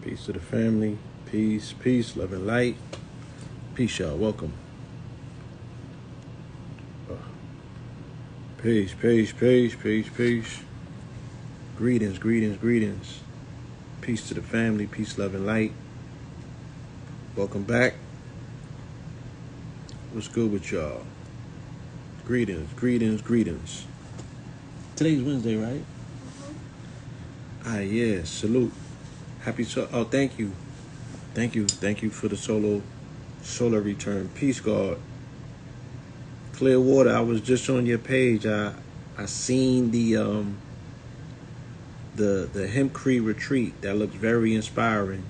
Peace to the family. Peace, peace, love and light. Peace, y'all. Welcome. Peace, peace, peace, peace, peace. Greetings, greetings, greetings. Peace to the family. Peace, love and light. Welcome back. What's good with y'all? Greetings, greetings, greetings. Today's Wednesday, right? Yeah. Salute. Happy thank you. Thank you for the solar return. Peace, God. Clearwater, I was just on your page. I seen the Hempcrete retreat. That looked very inspiring.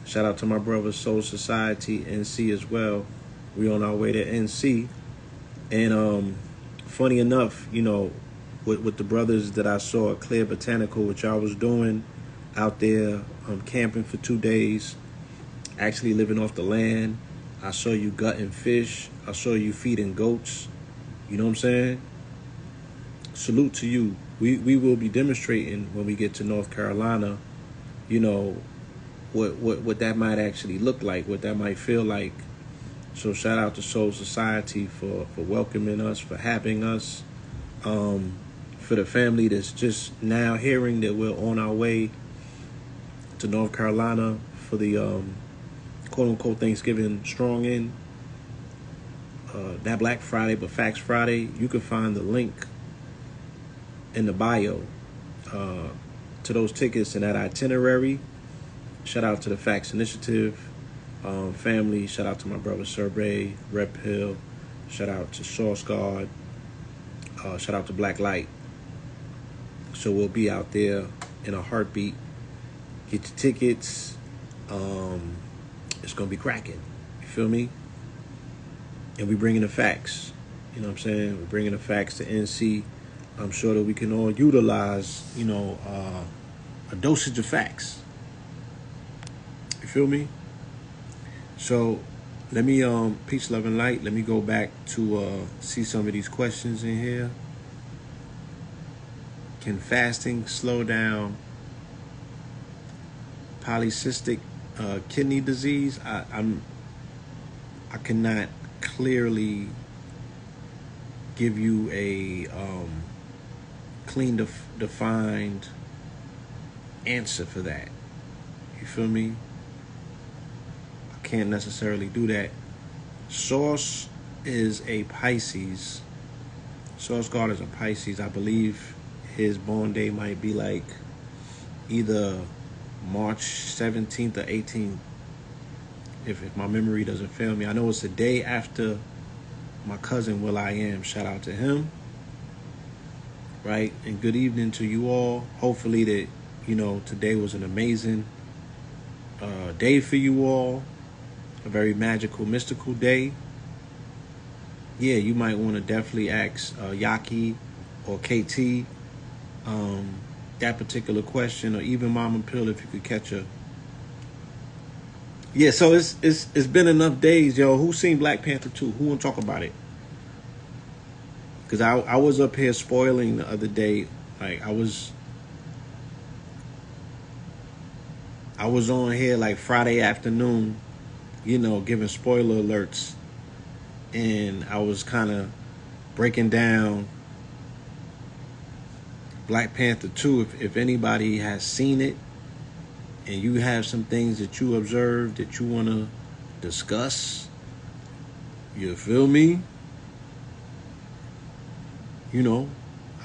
Shout out to my brother Soul Society NC as well. We on our way to NC. And funny enough, with the brothers that I saw at Clear Botanical, which I was doing out there camping for 2 days, actually living off the land. I saw you gutting fish. I saw you feeding goats. You know what I'm saying? Salute to you. We will be demonstrating when we get to North Carolina, what that might actually look like, what that might feel like. So shout out to Soul Society for welcoming us, for having us. For the family that's just now hearing that we're on our way to North Carolina for the quote-unquote Thanksgiving strong in. Not Black Friday, but Facts Friday. You can find the link in the bio to those tickets and that itinerary. Shout out to the Facts Initiative family. Shout out to my brother Survey, Rep Hill. Shout out to Source Guard. Shout out to Black Light. So we'll be out there in a heartbeat. Get your tickets. It's going to be cracking. You feel me? And we bringing the facts. You know what I'm saying? We're bringing the facts to NC. I'm sure that we can all utilize, a dosage of facts. You feel me? So let me, peace, love, and light. Let me go back to see some of these questions in here. Can fasting slow down polycystic kidney disease? I cannot clearly give you a clean defined answer for that. You feel me? I can't necessarily do that. Source is a Pisces. Source God is a Pisces. I believe his born day might be like either March 17th or 18th, if my memory doesn't fail me. I know it's the day after my cousin Will I Am. Shout out to him. Right? And good evening to you all. Hopefully that, today was an amazing day for you all. A very magical, mystical day. Yeah, you might want to definitely ask Yaki or KT that particular question, or even Mama Pill if you could catch her. Yeah, so it's been enough days, yo. Who seen Black Panther 2? Who want to talk about it? Because I was up here spoiling the other day. Like I was on here like Friday afternoon, giving spoiler alerts, and I was kind of breaking down Black Panther 2. If anybody has seen it and you have some things that you observed that you want to discuss, you feel me?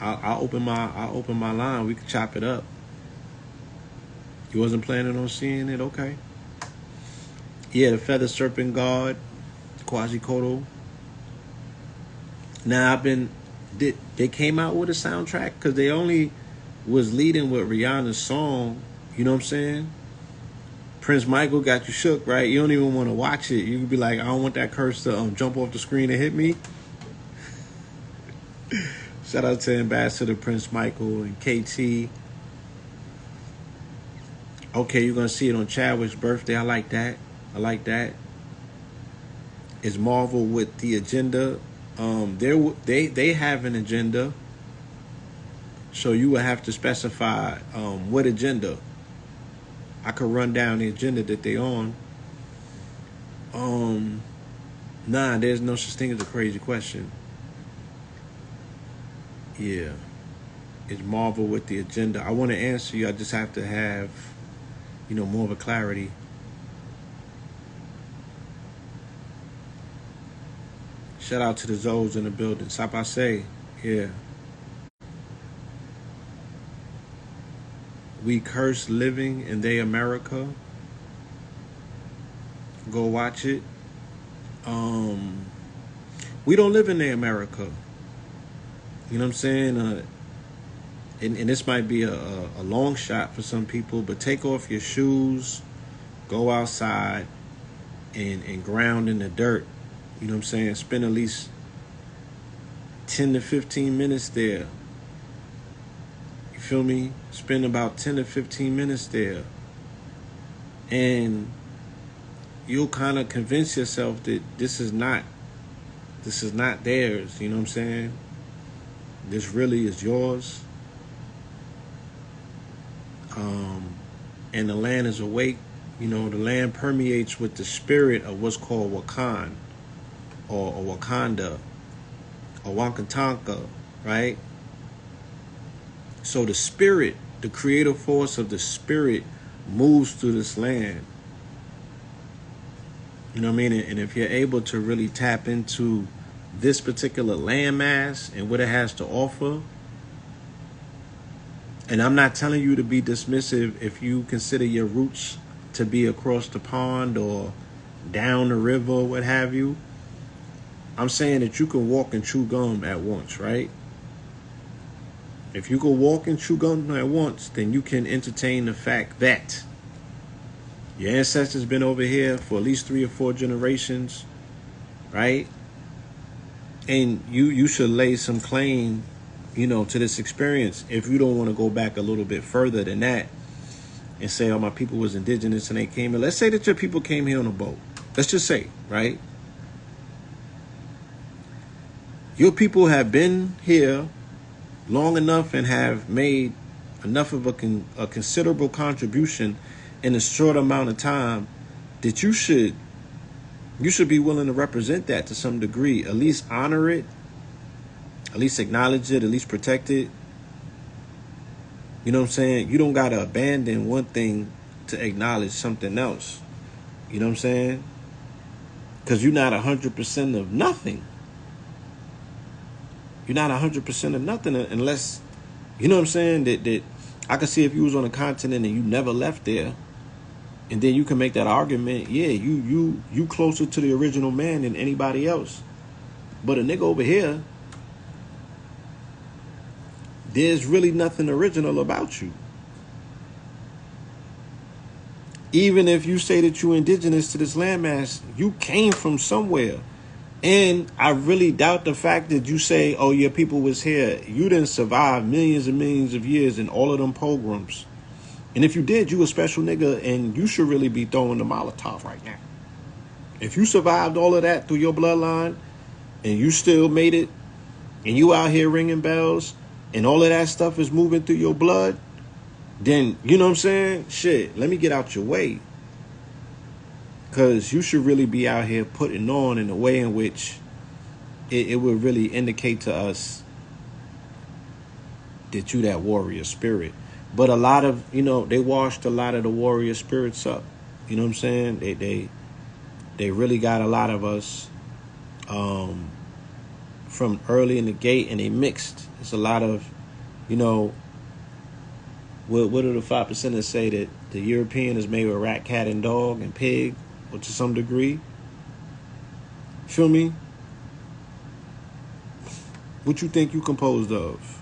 I'll open my line. We can chop it up. You wasn't planning on seeing it? Okay. Yeah, the Feather Serpent God, Quasimodo. Now they came out with a soundtrack because they only was leading with Rihanna's song. You know what I'm saying? Prince Michael got you shook, right? You don't even want to watch it. You could be like, I don't want that curse to jump off the screen and hit me. Shout out to Ambassador Prince Michael and KT. Okay, you're going to see it on Chadwick's birthday. I like that. Is Marvel with the agenda? They have an agenda. So you would have to specify what agenda. I could run down the agenda that they on. Nah, there's no such thing as a crazy question. Yeah. It's Marvel with the agenda. I want to answer you. I just have to have, more of a clarity. Shout out to the Zoes in the building. Sapase. Yeah. We curse living in they America. Go watch it. We don't live in their America. You know what I'm saying? And this might be a long shot for some people, but take off your shoes, go outside, and ground in the dirt. You know what I'm saying? Spend at least 10 to 15 minutes there. You feel me? Spend about 10 to 15 minutes there. And you'll kind of convince yourself that this is not theirs. You know what I'm saying? This really is yours. And the land is awake. The land permeates with the spirit of what's called Wakan or Wakanda or Wakantanka, right? So the spirit, the creative force of the spirit moves through this land. You know what I mean? And if you're able to really tap into this particular landmass and what it has to offer, and I'm not telling you to be dismissive if you consider your roots to be across the pond or down the river or what have you. I'm saying that you can walk and chew gum at once, right? If you can walk and chew gum at once, then you can entertain the fact that your ancestors been over here for at least 3 or 4 generations, right? And you should lay some claim, to this experience if you don't want to go back a little bit further than that and say, oh, my people was indigenous and they came here. Let's say that your people came here on a boat. Let's just say, right? Your people have been here long enough and have made enough of a considerable contribution in a short amount of time that you should be willing to represent that to some degree, at least honor it, at least acknowledge it, at least protect it. You know what I'm saying? You don't got to abandon one thing to acknowledge something else. You know what I'm saying? Because you're not 100% of nothing. You're not 100% of nothing unless, you know what I'm saying, that I could see if you was on a continent and you never left there, and then you can make that argument, yeah, you closer to the original man than anybody else. But a nigga over here, there's really nothing original about you. Even if you say that you're indigenous to this landmass, you came from somewhere. And I really doubt the fact that you say, oh, your people was here. You didn't survive millions and millions of years in all of them pogroms. And if you did, you a special nigga, and you should really be throwing the Molotov right now. If you survived all of that through your bloodline, and you still made it, and you out here ringing bells, and all of that stuff is moving through your blood, then, you know what I'm saying? Shit, let me get out your way. Because you should really be out here putting on in a way in which it would really indicate to us that you that warrior spirit. But a lot of, they washed a lot of the warrior spirits up. You know what I'm saying? They really got a lot of us from early in the gate, and they mixed. It's a lot of, what do the 5%ers say, that the European is made with rat, cat, and dog, and pig, or to some degree? Feel me? What you think you composed of?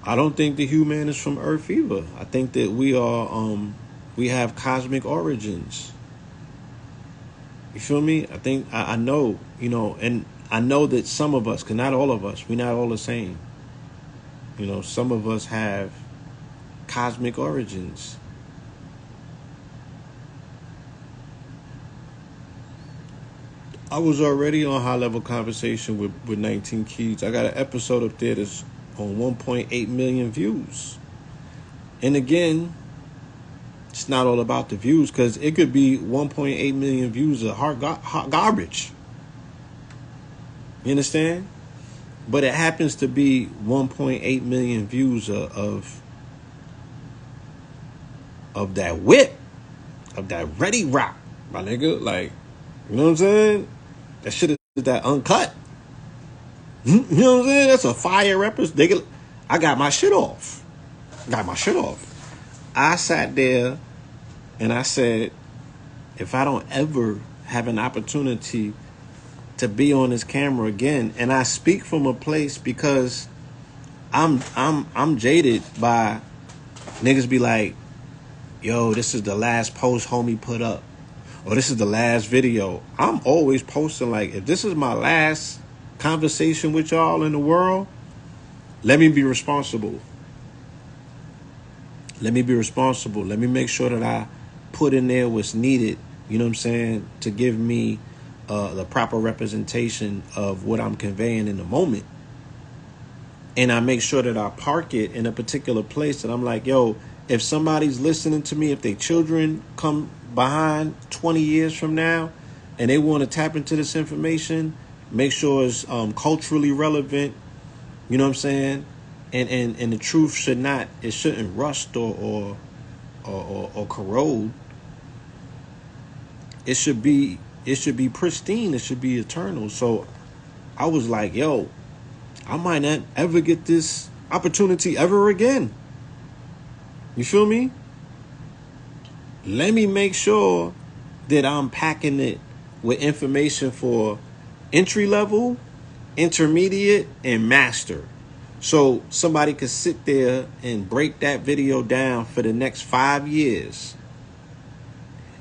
I don't think the human is from Earth either. I think that we have cosmic origins. You feel me? I think I know, and I know that some of us, because not all of us, we're not all the same. Some of us have cosmic origins. I was already on high level conversation with 19 Keys. I got an episode up there that's on 1.8 million views. And again, it's not all about the views, because it could be 1.8 million views of hot garbage. You understand? But it happens to be 1.8 million views of that whip, of that ready rock, my nigga. Like, you know what I'm saying? That shit is that uncut. You know what I'm saying? That's a fire representation. I got my shit off. I sat there and I said, if I don't ever have an opportunity to be on this camera again, and I speak from a place because I'm jaded by niggas be like, yo, this is the last post homie put up, or this is the last video. I'm always posting like, if this is my last conversation with y'all in the world, let me be responsible. Let me make sure that I put in there what's needed, you know what I'm saying, to give me the proper representation of what I'm conveying in the moment. And I make sure that I park it in a particular place that I'm like, yo, if somebody's listening to me, if their children come behind 20 years from now and they want to tap into this information, make sure it's culturally relevant, you know what I'm saying? And the truth shouldn't rust or corrode. It should be pristine. It should be eternal. So I was like, yo, I might not ever get this opportunity ever again. You feel me? Let me make sure that I'm packing it with information for entry level, intermediate, and master. So somebody could sit there and break that video down for the next 5 years.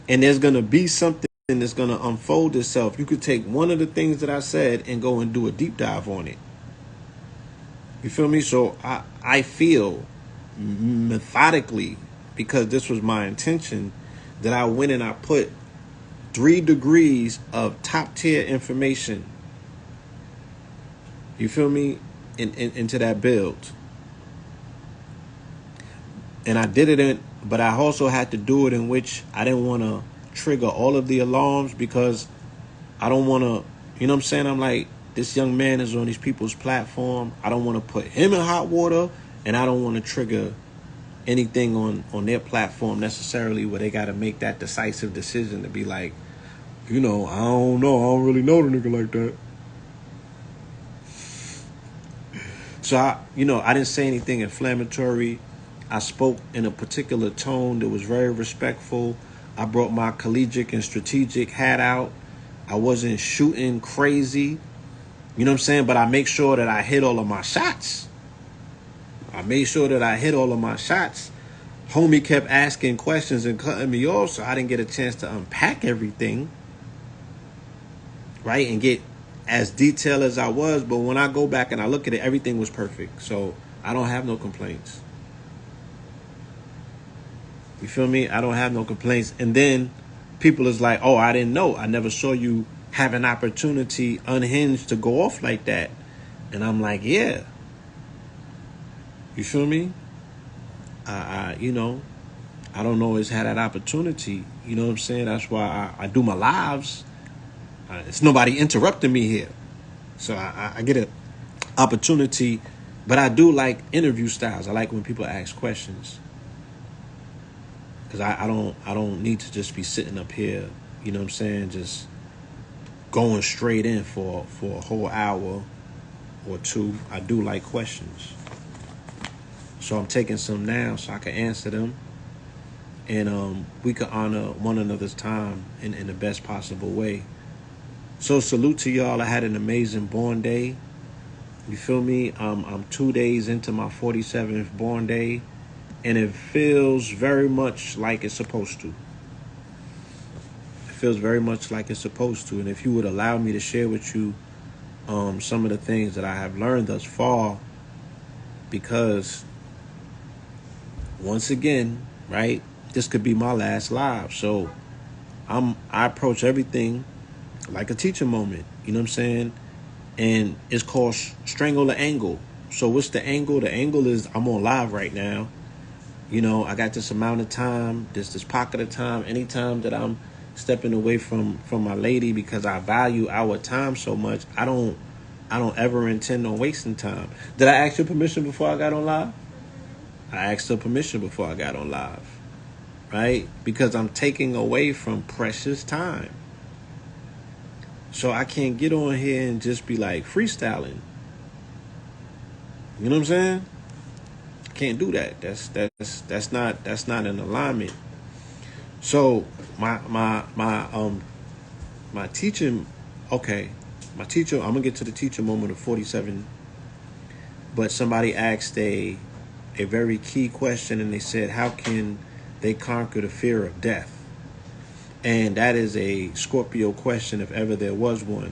And there's going to be something that's going to unfold itself. You could take one of the things that I said and go and do a deep dive on it. You feel me? So I feel methodically, because this was my intention, that I went and I put 3 degrees of top tier information, you feel me, into that build. And I did it but I also had to do it in which I didn't want to trigger all of the alarms, because I don't want to, you know what I'm saying? I'm like, this young man is on these people's platform. I don't want to put him in hot water, and I don't want to trigger anything on their platform necessarily where they got to make that decisive decision to be like, you know, I don't know. I don't really know the nigga like that. So, I didn't say anything inflammatory. I spoke in a particular tone that was very respectful. I brought my collegiate and strategic hat out. I wasn't shooting crazy. You know what I'm saying? But I make sure that I hit all of my shots. Homie kept asking questions and cutting me off, so I didn't get a chance to unpack everything, right, and get as detailed as I was. But when I go back and I look at it, everything was perfect. So I don't have no complaints. You feel me? I don't have no complaints. And then people is like, oh, I didn't know. I never saw you have an opportunity unhinged to go off like that. And I'm like, yeah. You feel me? I don't always have that opportunity. You know what I'm saying? That's why I do my lives. It's nobody interrupting me here. So I get an opportunity. But I do like interview styles. I like when people ask questions. Because I don't need to just be sitting up here, you know what I'm saying, just going straight in for a whole hour or two. I do like questions. So I'm taking some now so I can answer them. And we could honor one another's time in the best possible way. So salute to y'all. I had an amazing born day. You feel me? I'm 2 days into my 47th born day. And it feels very much like it's supposed to. And if you would allow me to share with you some of the things that I have learned thus far, because once again, right, this could be my last live. So I approach everything like a teacher moment. You know what I'm saying? And it's called Strangle the Angle. So what's the angle? The angle is I'm on live right now. You know, I got this amount of time, this pocket of time. Anytime that I'm stepping away from my lady because I value our time so much, I don't ever intend on wasting time. Did I ask your permission before I got on live? I asked her permission before I got on live, right? Because I'm taking away from precious time. So I can't get on here and just be like freestyling. You know what I'm saying? Can't do that. That's not in alignment. So my teaching, okay, my teacher. I'm gonna get to the teacher moment of 47. But somebody asked a very key question, and they said, "How can they conquer the fear of death?" And that is a Scorpio question, if ever there was one.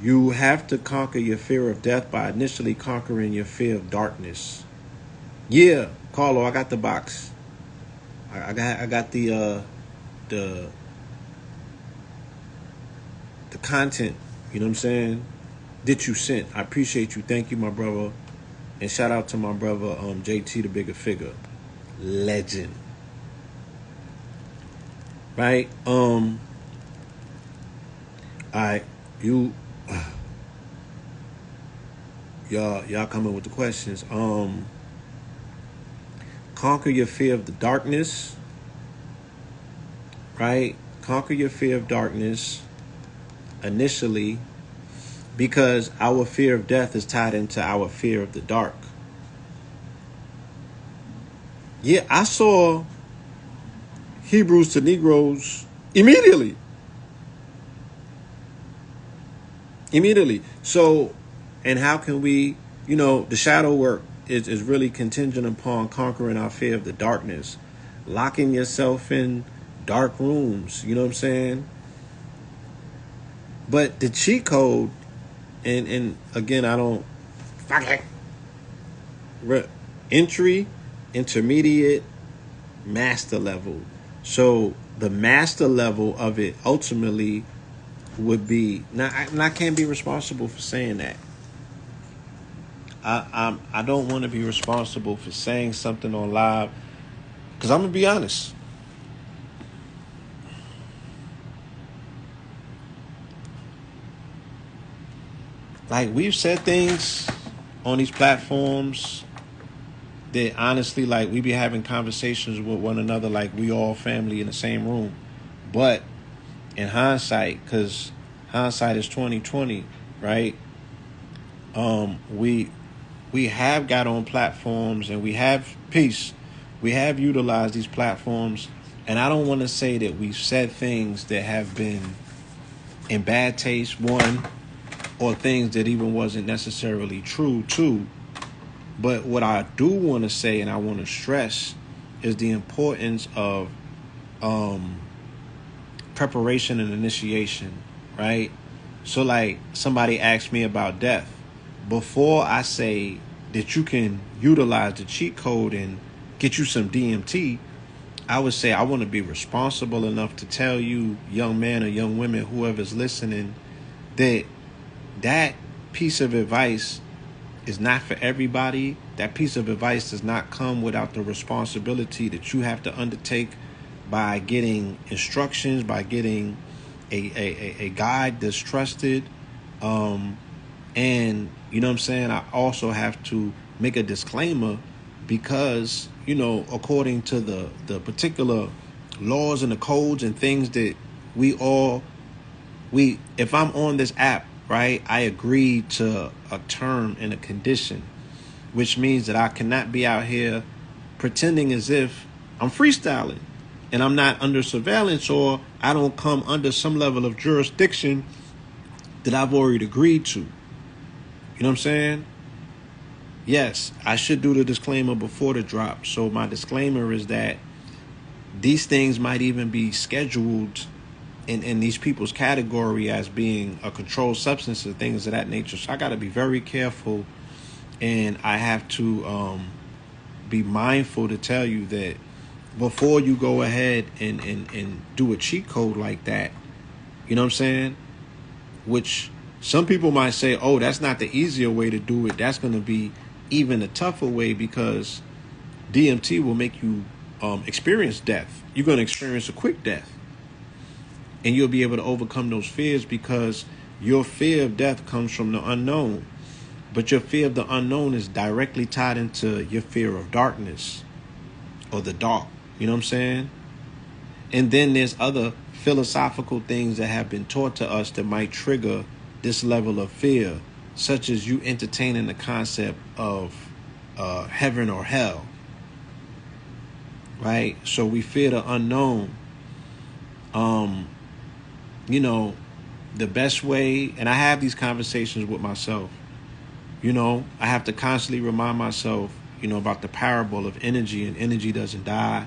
You have to conquer your fear of death by initially conquering your fear of darkness. Yeah, Carlo, I got the box. I got the content. You know what I'm saying? That you sent. I appreciate you. Thank you, my brother. And shout out to my brother, JT, the bigger figure, legend. Right? Alright, y'all coming with the questions. Conquer your fear of the darkness. Right? Conquer your fear of darkness initially, because our fear of death is tied into our fear of the dark. Yeah, I saw Hebrews to Negroes immediately. So, and how can we, the shadow work is really contingent upon conquering our fear of the darkness, locking yourself in dark rooms, you know what I'm saying? But the cheat code, and again, I don't, entry, intermediate, master level. So the master level of it ultimately would be, now I can't be responsible for saying that. I don't want to be responsible for saying something on live, because I'm gonna be honest. Like, we've said things on these platforms that honestly, like, we be having conversations with one another like we all family in the same room. But in hindsight, because hindsight is 2020, right? We have got on platforms, and we have utilized these platforms, and I don't want to say that we've said things that have been in bad taste, one, or things that even wasn't necessarily true, two. But what I do want to say, and I want to stress, is the importance of preparation and initiation, right? So, like, somebody asked me about death. Before I say that you can utilize the cheat code and get you some DMT, I would say I want to be responsible enough to tell you, young men or young women, whoever's listening, that piece of advice is not for everybody. That piece of advice does not come without the responsibility that you have to undertake by getting instructions, by getting a guide that's trusted. And you know what I'm saying? I also have to make a disclaimer, because, according to the particular laws and the codes and things that if I'm on this app, right, I agree to a term and a condition, which means that I cannot be out here pretending as if I'm freestyling and I'm not under surveillance, or I don't come under some level of jurisdiction that I've already agreed to. You know what I'm saying? Yes, I should do the disclaimer before the drop. So my disclaimer is that these things might even be scheduled in these people's category as being a controlled substance and things of that nature. So I got to be very careful, and I have to be mindful to tell you that before you go ahead and do a cheat code like that, You know what I'm saying? Which some people might say, oh, that's not the easier way to do it. That's going to be even a tougher way, because DMT will make you experience death. You're going to experience a quick death. And you'll be able to overcome those fears, because your fear of death comes from the unknown. But your fear of the unknown is directly tied into your fear of darkness, or the dark. You know what I'm saying? And then there's other philosophical things that have been taught to us that might trigger this level of fear, such as you entertaining the concept of heaven or hell. Right? So we fear the unknown. You know, the best way, and I have these conversations with myself, you know, I have to constantly remind myself, you know, about the parable of energy, and energy doesn't die.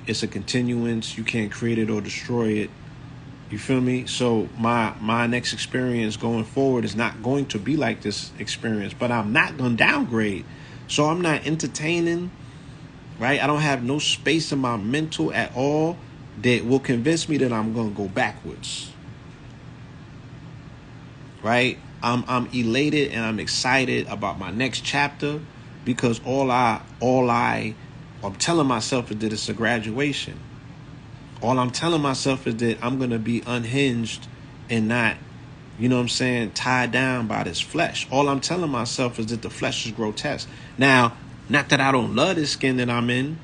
It's a continuance. You can't create it or destroy it. You feel me? So my next experience going forward is not going to be like this experience, but I'm not going to downgrade. So I'm not entertaining, right? I don't have no space in my mental at all that will convince me that I'm going to go backwards. Right? I'm elated and I'm excited about my next chapter, because I'm telling myself is that it's a graduation. All I'm telling myself is that I'm going to be unhinged and not, you know what I'm saying, tied down by this flesh. All I'm telling myself is that the flesh is grotesque. Now, not that I don't love this skin that I'm in,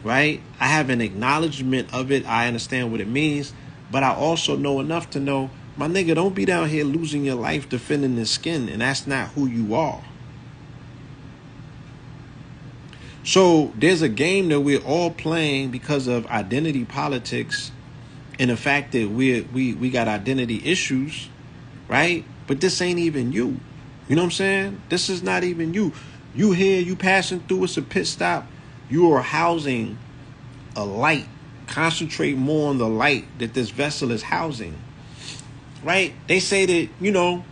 right? I have an acknowledgement of it. I understand what it means. But I also know enough to know, my nigga, don't be down here losing your life defending this skin. And that's not who you are. So there's a game that we're all playing because of identity politics and the fact that we got identity issues, right? But this ain't even you. You know what I'm saying? This is not even you. You here, you passing through, it's a pit stop. You are housing a light. Concentrate more on the light that this vessel is housing, right? They say that, you know,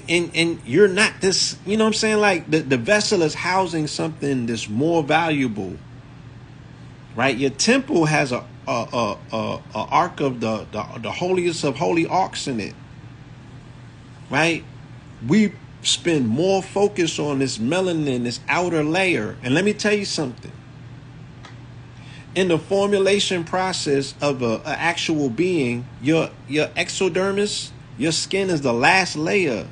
and you're not this, you know what I'm saying? Like the vessel is housing something that's more valuable, right? Your temple has a ark of the holiest of holy arks in it, right? We spend more focus on this melanin, this outer layer. And let me tell you something. In the formulation process of an actual being, your exodermis, your skin, is the last layer.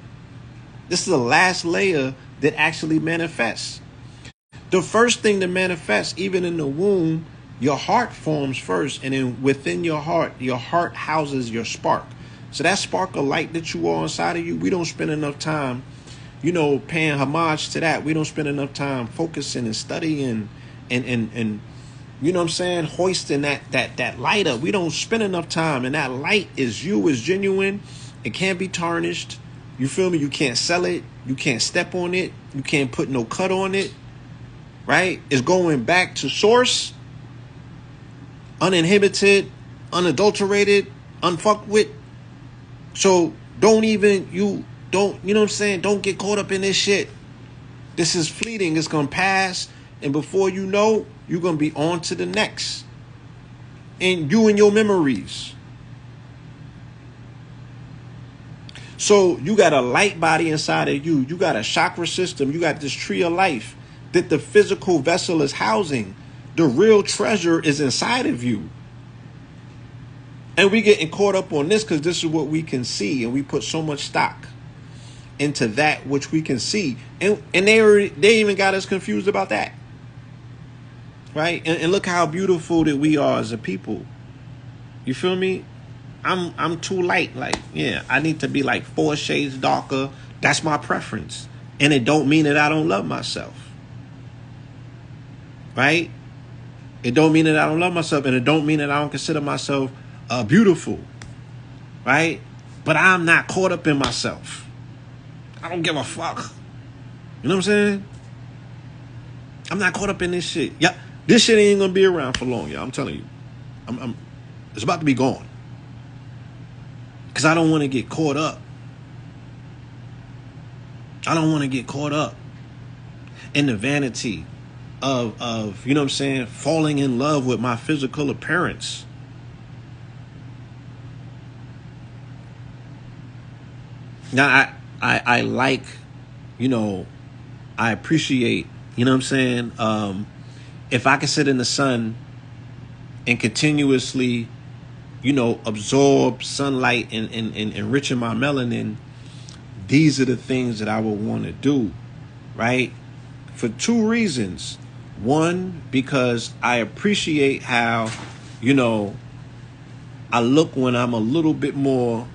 This is the last layer that actually manifests. The first thing to manifest, even in the womb, your heart forms first. And then within your heart houses your spark. So that spark of light that you are inside of you, we don't spend enough time, you know, paying homage to that. We don't spend enough time focusing and studying and you know what I'm saying, hoisting that light up. We don't spend enough time. And that light is you, is genuine. It can't be tarnished. You feel me? You can't sell it. You can't step on it. You can't put no cut on it. Right? It's going back to source. Uninhibited, unadulterated, unfucked with. So you know what I'm saying? Don't get caught up in this shit. This is fleeting. It's going to pass. And before you know, you're going to be on to the next. And you and your memories. So you got a light body inside of you. You got a chakra system. You got this tree of life that the physical vessel is housing. The real treasure is inside of you. And we getting caught up on this because this is what we can see. And we put so much stock into that which we can see. And they even got us confused about that. Right? And look how beautiful that we are as a people. You feel me? I'm too light. Like, yeah, I need to be like 4 shades darker. That's my preference. And it don't mean that I don't love myself. Right? It don't mean that I don't love myself. And it don't mean that I don't consider myself beautiful. Right? But I'm not caught up in myself. I don't give a fuck. You know what I'm saying? I'm not caught up in this shit. Yeah, this shit ain't gonna be around for long, y'all. I'm telling you. It's about to be gone. Because I don't want to get caught up. I don't want to get caught up in the vanity of, you know what I'm saying, falling in love with my physical appearance. Now, I like, you know, I appreciate, you know what I'm saying? If I can sit in the sun and continuously, you know, absorb sunlight and enriching my melanin, these are the things that I would want to do, right? For two reasons. One, because I appreciate how, you know, I look when I'm a little bit more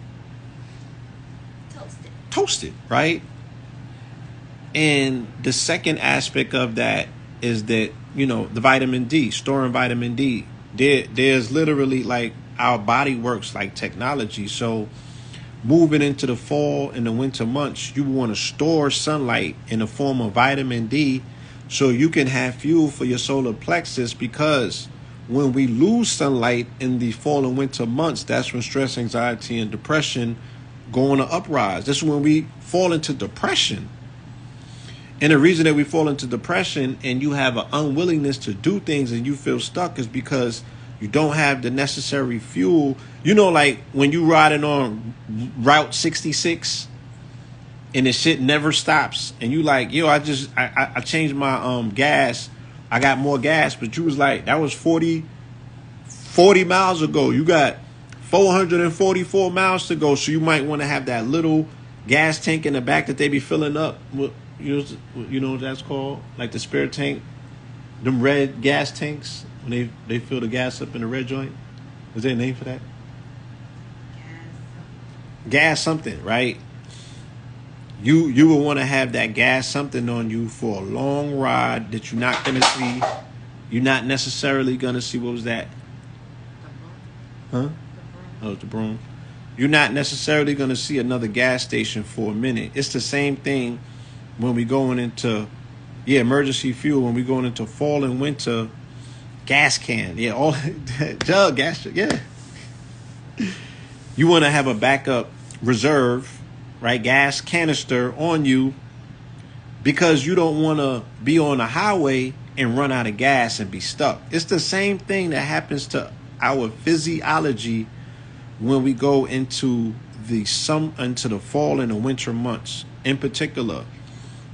toasted, right? And the second aspect of that is that, you know, the vitamin D, storing vitamin D. There's literally like our body works like technology. So moving into the fall and the winter months, you want to store sunlight in the form of vitamin D so you can have fuel for your solar plexus, because when we lose sunlight in the fall and winter months, that's when stress, anxiety, and depression go on an uprise. This is when we fall into depression. And the reason that we fall into depression and you have an unwillingness to do things and you feel stuck is because you don't have the necessary fuel. You know, like when you riding on Route 66 and the shit never stops and you like, yo, I changed my gas. I got more gas, but you was like, that was 40 miles ago. You got 444 miles to go. So you might want to have that little gas tank in the back that they be filling up. You know what that's called? Like the spare tank, them red gas tanks, when they fill the gas up in the red joint. Is there a name for that? Gas something, right? You will want to have that gas something on you for a long ride that you're not going to see. You're not necessarily going to see. What was that? Huh? Oh, it's the broom. You're not necessarily going to see another gas station for a minute. It's the same thing when we going into, emergency fuel. When we going into fall and winter, gas can. Yeah, all jug gas. Yeah. You want to have a backup reserve, right? Gas canister on you, because you don't want to be on the highway and run out of gas and be stuck. It's the same thing that happens to our physiology when we go into the fall and the winter months in particular.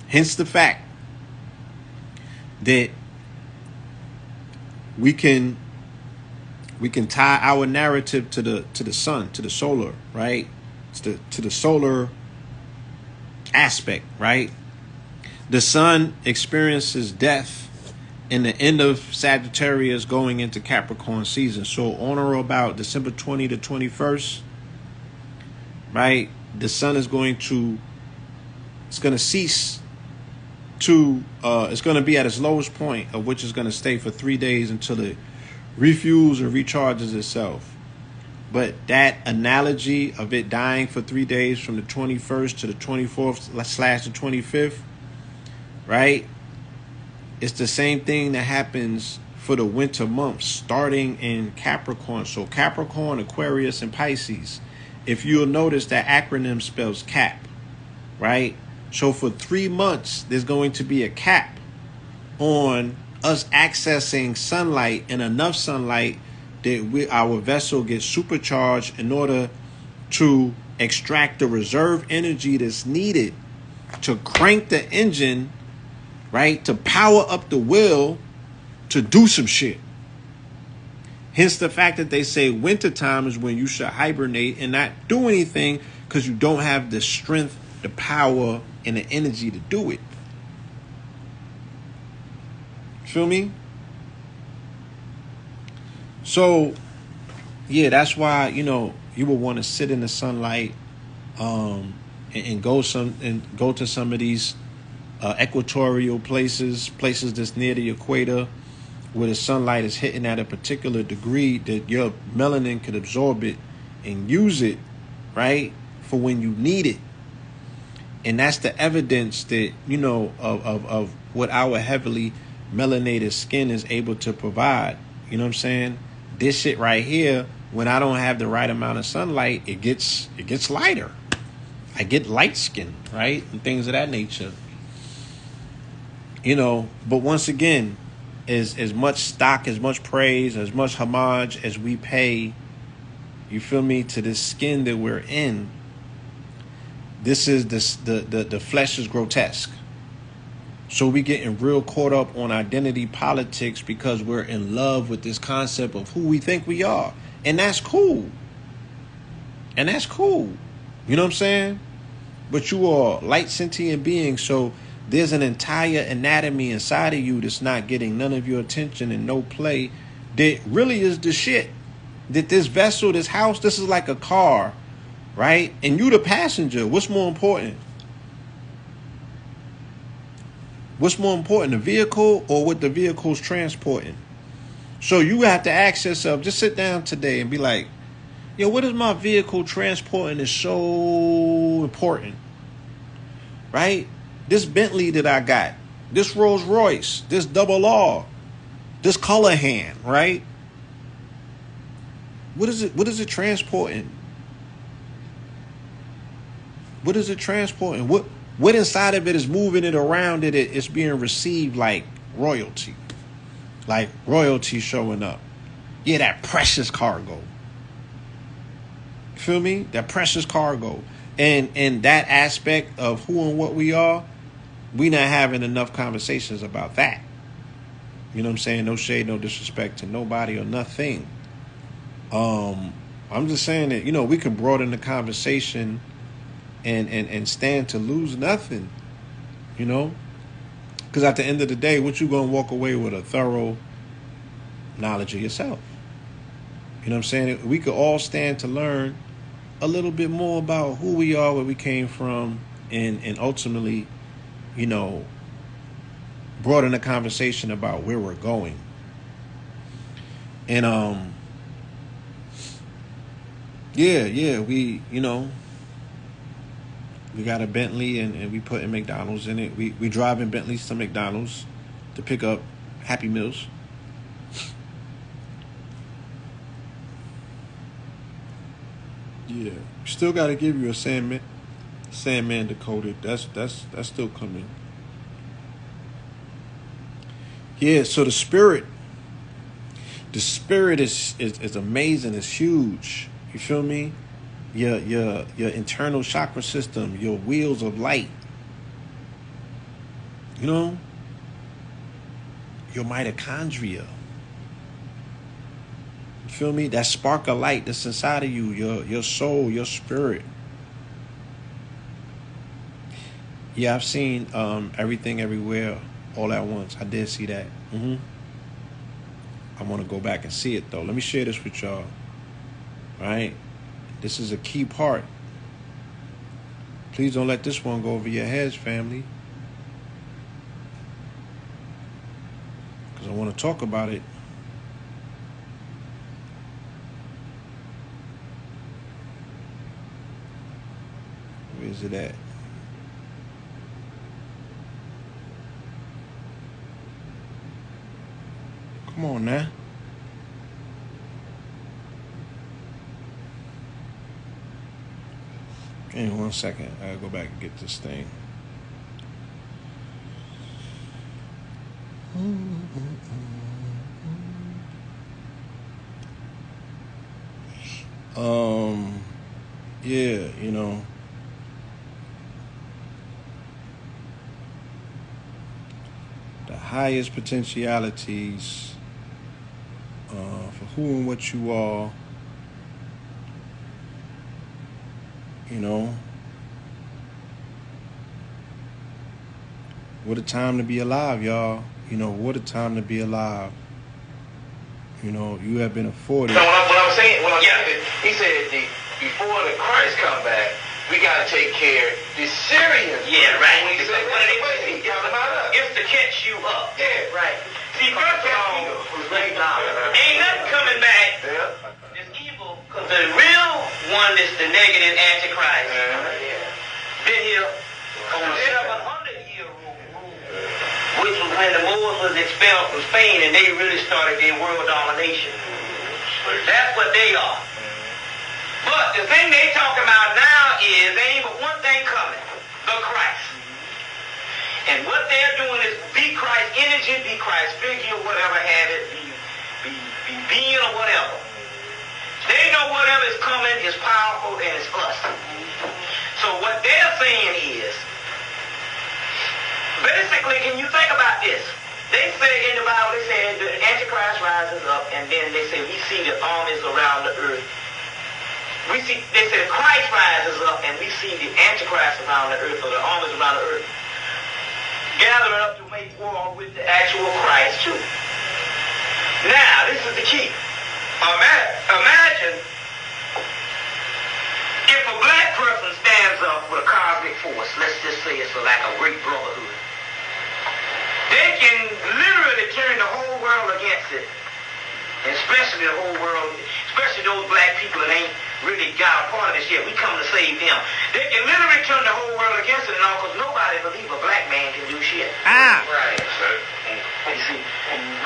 Hence the fact that we can tie our narrative to the sun, to the solar, right? To the solar aspect, right? The sun experiences death in the end of Sagittarius going into Capricorn season. So on or about December 20 to 21st, right? The sun is going to cease to, it's going to be at its lowest point, of which is going to stay for 3 days until it refuels and recharges itself. But that analogy of it dying for 3 days from the 21st to the 24th / the 25th, right? It's the same thing that happens for the winter months starting in Capricorn. So Capricorn, Aquarius, and Pisces. If you'll notice, that acronym spells CAP, right? So for 3 months, there's going to be a cap on us accessing sunlight, and enough sunlight that our vessel gets supercharged in order to extract the reserve energy that's needed to crank the engine, right? To power up the will to do some shit. Hence the fact that they say wintertime is when you should hibernate and not do anything, because you don't have the strength, the power, and the energy to do it. Feel me? So, yeah, that's why, you would want to sit in the sunlight, and go to some of these equatorial places that's near the equator, where the sunlight is hitting at a particular degree that your melanin could absorb it and use it, right, for when you need it. And that's the evidence that, of what our heavily melanated skin is able to provide. You know what I'm saying? This shit right here, when I don't have the right amount of sunlight, it gets lighter. I get light skin, right? And things of that nature. But once again, as much stock, as much praise, as much homage as we pay, you feel me, to this skin that we're in, This is the flesh is grotesque. So we getting real caught up on identity politics because we're in love with this concept of who we think we are. And that's cool. And that's cool. You know what I'm saying? But you are light sentient beings, so there's an entire anatomy inside of you that's not getting none of your attention and no play. That really is the shit. That this vessel, this house, this is like a car, right? And you the passenger. What's more important? What's more important, the vehicle or what the vehicle's transporting? So you have to ask yourself, just sit down today and be like, yo, what is my vehicle transporting is so important, right? This Bentley that I got, this Rolls Royce, this double R, this color hand, right? What is it transporting? What is it transporting? What inside of it is moving it around it? It's being received like royalty showing up. Yeah, that precious cargo. Feel me? That precious cargo. And that aspect of who and what we are, we not having enough conversations about that. You know what I'm saying? No shade, no disrespect to nobody or nothing. I'm just saying that, you know, we can broaden the conversation and stand to lose nothing, you know? Because at the end of the day, what you going to walk away with a thorough knowledge of yourself. You know what I'm saying? We could all stand to learn a little bit more about who we are, where we came from, and ultimately, you know, broaden the conversation about where we're going. And we, you know, we got a Bentley and we putting McDonald's in it. We driving Bentleys to McDonald's to pick up Happy Meals. Yeah, still got to give you a Sandman decoded. That's still coming. Yeah, so the spirit is amazing. It's huge. You feel me? Your internal chakra system, your wheels of light. You know? Your mitochondria. You feel me? That spark of light that's inside of you, your soul, your spirit. Yeah, I've seen Everything Everywhere All at Once. I did see that. I want to go back and see it though. Let me share this with y'all. All right? This is a key part. Please don't let this one go over your heads, family. Because I want to talk about it. Where is it at? Come on now. Give me 1 second. I gotta go back and get this thing. Yeah, you know. The highest potentialities for who and what you are. You know, what a time to be alive, y'all. You know, what a time to be alive. You know, you have been afforded. So what I'm saying, he said before the Christ come back, we got to take care of the Syrians. Yeah, right. When he said, what did he talking about us? It's to catch you up. Yeah, Right. See, first of all, ain't nothing coming back. Yeah. It's evil, because the real one is the negative Antichrist. Been here on a 700-year rule, which was when the Moors was expelled from Spain and they really started their world domination. That's what they are. But the thing they talking about now is there ain't but one thing coming, the Christ. And what they're doing is be Christ energy, be Christ figure, whatever have it, be being or whatever. They know whatever is coming is powerful and it's us. So what they're Specifically, can you think about this? They say in the Bible, they say the Antichrist rises up, and then they say we see the armies around the earth. They say Christ rises up, and we see the Antichrist around the earth, or the armies around the earth, gathering up to make war with the actual Christ too. Now, this is the key. Imagine if a black person stands up with a cosmic force. Let's just say it's like a great brotherhood. They can literally turn the whole world against it. And especially the whole world, especially those black people that ain't really got a part of this yet. We come to save them. They can literally turn the whole world against it and all, because nobody believes a black man can do shit. Right. You see?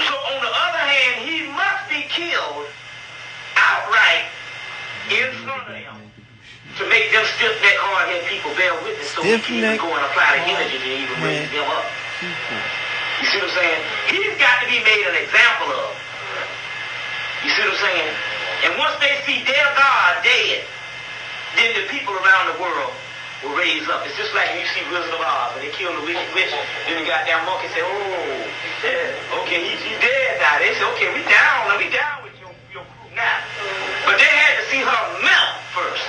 So on the other hand, he must be killed outright in front of them to make them stiff-neck, hard-headed people bear witness, so we can even go and apply the energy to even raise them up. You see what I'm saying? He's got to be made an example of. You see what I'm saying? And once they see their God dead, then the people around the world will raise up. It's just like when you see Wizard of Oz, when they kill the wicked witch, then the goddamn monkey say, oh, okay, he's dead now. They say, okay, we down with your crew now. But they had to see her melt first.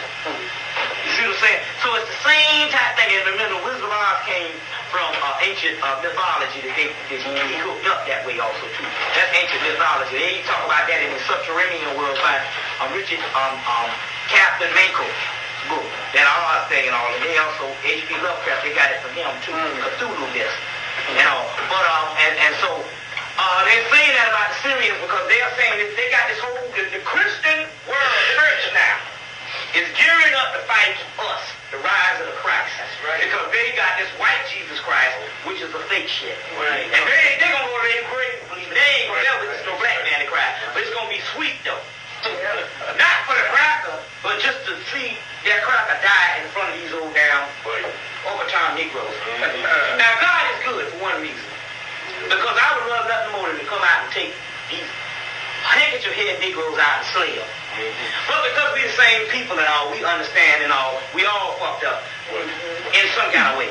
You see what I'm saying? So it's the same type thing. And remember, Wizard of Oz came from ancient mythology that he hooked up that way also too. That's ancient mythology. They talk about that in the subterranean world by Richard Captain Manco's book, that Oz thing and all. And they also H.P. Lovecraft, they got it from him too, Cthulhu myth and all. But so they're saying that about the Syrians because they are saying that they got this whole the Christian world church now is gearing up to fight us, the rise of the Christ. That's right. Because they got this white Jesus Christ, which is a fake shit. Right. And they're going to go to their grave and believe it. They ain't going to ever no black man to cry. But it's going to be sweet, though. Not for the cracker, but just to see that cracker die in front of these old damn overtime Negroes. Now, God is good for one reason. Because I would love nothing more than to come out and take these handkerchief-head Negroes out and slay them. But because we're the same people and all, we understand and all, we all fucked up in some kind of way.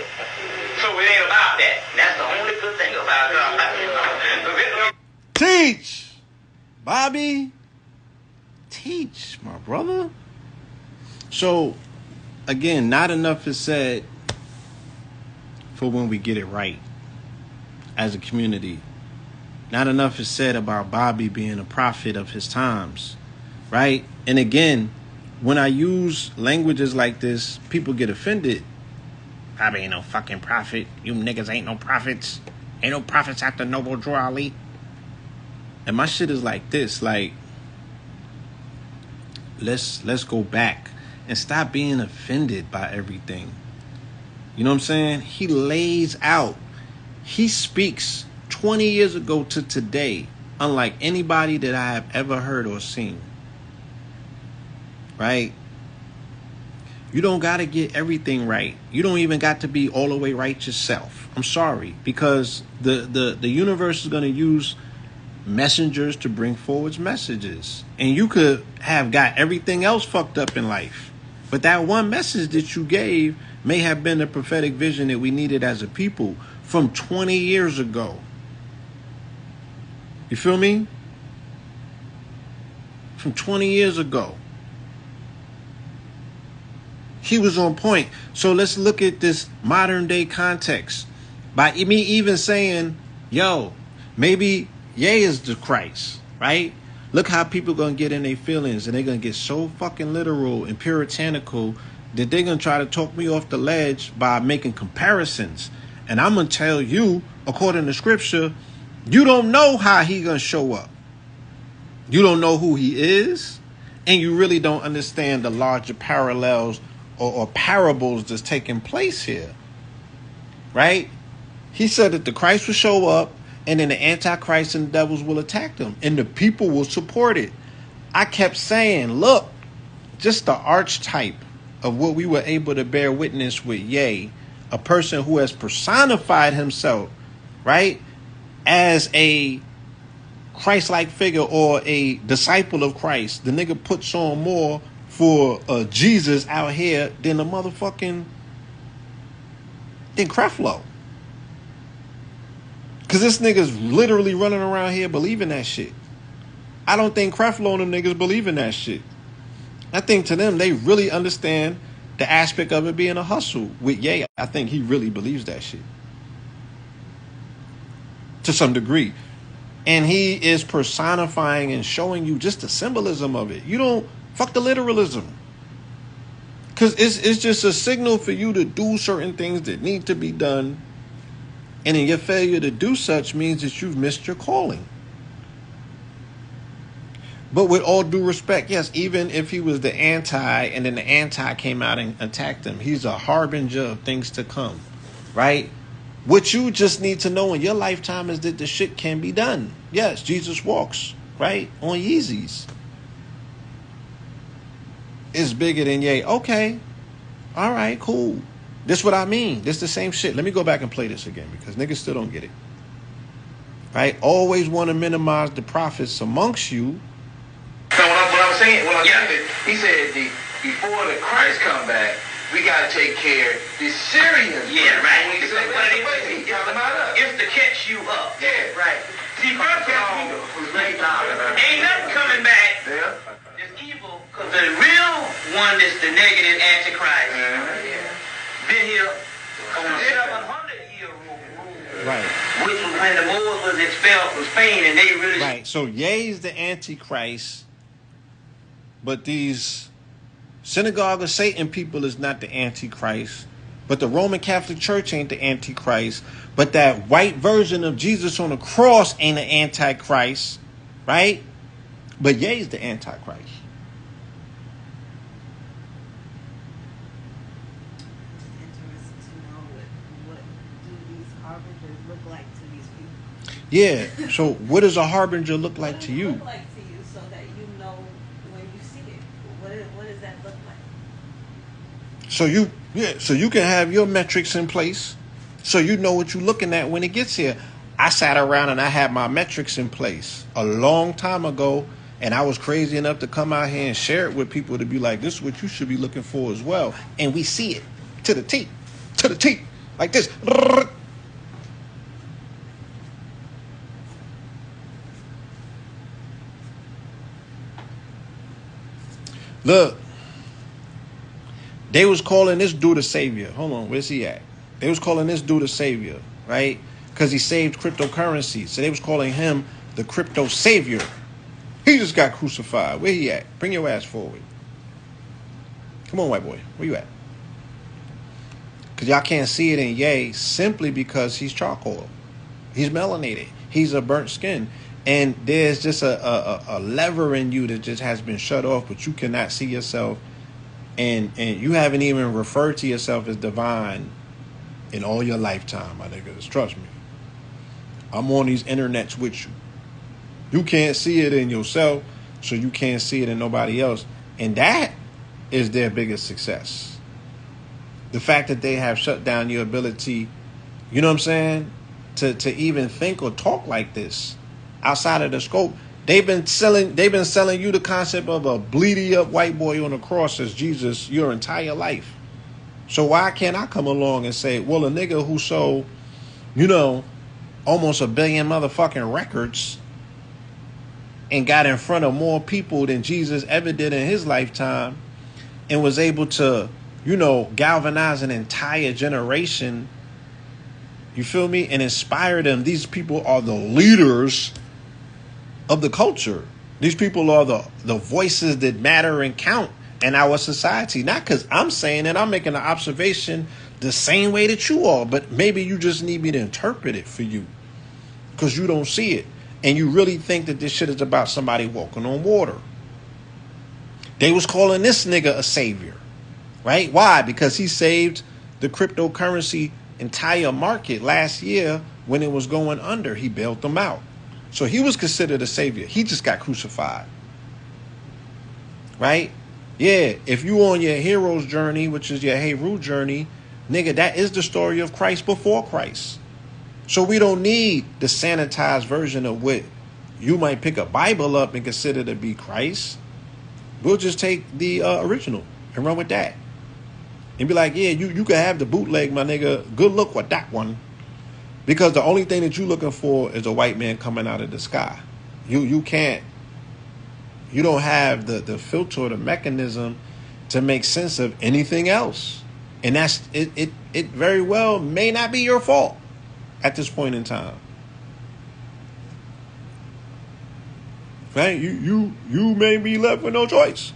So it ain't about that. And that's the only good thing about God. Teach, Bobby. Teach, my brother. So, again, not enough is said for when we get it right as a community. Not enough is said about Bobby being a prophet of his times. Right? And again, when I use languages like this, people get offended. Bobby ain't no fucking prophet. You niggas ain't no prophets. Ain't no prophets after Noble Drew Ali. And my shit is like this. Like, let's go back and stop being offended by everything. You know what I'm saying? He lays out. He speaks 20 years ago to today, unlike anybody that I have ever heard or seen. Right? You don't got to get everything right. You don't even got to be all the way right yourself. I'm sorry, because the universe is going to use messengers to bring forward messages. And you could have got everything else fucked up in life. But that one message that you gave may have been the prophetic vision that we needed as a people from 20 years ago. You feel me? From 20 years ago. He was on point. So let's look at this modern day context. By me even saying, yo, maybe Ye is the Christ, right? Look how people going to get in their feelings, and they're going to get so fucking literal and puritanical that they're going to try to talk me off the ledge by making comparisons. And I'm going to tell you, according to scripture, you don't know how he going to show up. You don't know who he is, and you really don't understand the larger parallels or parables that's taking place here, right? He said that the Christ will show up, and then the Antichrist and the devils will attack them, and the people will support it. I kept saying, look, just the archetype of what we were able to bear witness with Ye, a person who has personified himself, right, as a Christ-like figure or a disciple of Christ. The nigga puts on more for Jesus out here than the motherfucking than Creflo. Because this nigga's literally running around here believing that shit. I don't think Creflo and them niggas believe in that shit. I think to them, they really understand the aspect of it being a hustle. With Ye, I think he really believes that shit. To some degree. And he is personifying and showing you just the symbolism of it. You don't, fuck the literalism. Because it's just a signal for you to do certain things that need to be done. And in your failure to do such means that you've missed your calling. But with all due respect, yes, even if he was the anti and then the anti came out and attacked him, he's a harbinger of things to come, right? What you just need to know in your lifetime is that the shit can be done. Yes, Jesus walks, right, on Yeezys. It's bigger than Ye. Okay, all right, cool. This what I mean. This the same shit. Let me go back and play this again because niggas still don't get it. Right? Always want to minimize the prophets amongst you. So what I'm saying is, he said before the Christ come back, we gotta take care of the Syrians. Yeah, right. When he said, It's to catch you up. Yeah, right. See, first of all, ain't nothing coming back. Yeah. It's evil, because the real one is the negative Antichrist. Been here on a 700-year rule. Right. Which was when the Moors was expelled from Spain, and they really... Right, so Ye's the Antichrist, but these synagogue of Satan people is not the Antichrist, but the Roman Catholic Church ain't the Antichrist, but that white version of Jesus on the cross ain't the Antichrist, right? But Ye's the Antichrist. Yeah. So, what does a harbinger look like to you? Look like to you, so that you know when you see it. What does that look like? So you can have your metrics in place, so you know what you're looking at when it gets here. I sat around and I had my metrics in place a long time ago, and I was crazy enough to come out here and share it with people to be like, this is what you should be looking for as well. And we see it to the T, like this. Look, they was calling this dude a savior. Hold on, where's he at? They was calling this dude a savior, right? Because he saved cryptocurrency. So they was calling him the crypto savior. He just got crucified. Where he at? Bring your ass forward. Come on, white boy. Where you at? Because y'all can't see it in Ye simply because he's charcoal. He's melanated. He's a burnt skin. And there's just a lever in you that just has been shut off, but you cannot see yourself. And you haven't even referred to yourself as divine in all your lifetime, my niggas. Trust me. I'm on these internets with you. You can't see it in yourself, so you can't see it in nobody else. And that is their biggest success. The fact that they have shut down your ability, you know what I'm saying, to even think or talk like this. Outside of the scope, they've been selling you the concept of a bleedy up white boy on the cross as Jesus your entire life. So why can't I come along and say, well, a nigga who sold, almost 1 billion motherfucking records and got in front of more people than Jesus ever did in his lifetime and was able to, galvanize an entire generation, you feel me, and inspire them. These people are the leaders of the culture. These people are the voices that matter and count in our society. Not because I'm saying it, I'm making an observation the same way that you are, but maybe you just need me to interpret it for you because you don't see it. And you really think that this shit is about somebody walking on water. They was calling this nigga a savior, right? Why? Because he saved the cryptocurrency entire market last year when it was going under. He bailed them out. So he was considered a savior. He just got crucified. Right? Yeah, if you on your hero's journey, which is your Heru journey, nigga, that is the story of Christ before Christ. So we don't need the sanitized version of what you might pick a Bible up and consider to be Christ. We'll just take the original and run with that. And be like, yeah, you can have the bootleg, my nigga. Good luck with that one. Because the only thing that you're looking for is a white man coming out of the sky. You don't have the filter or the mechanism to make sense of anything else. And that's it very well may not be your fault at this point in time. Right? You may be left with no choice.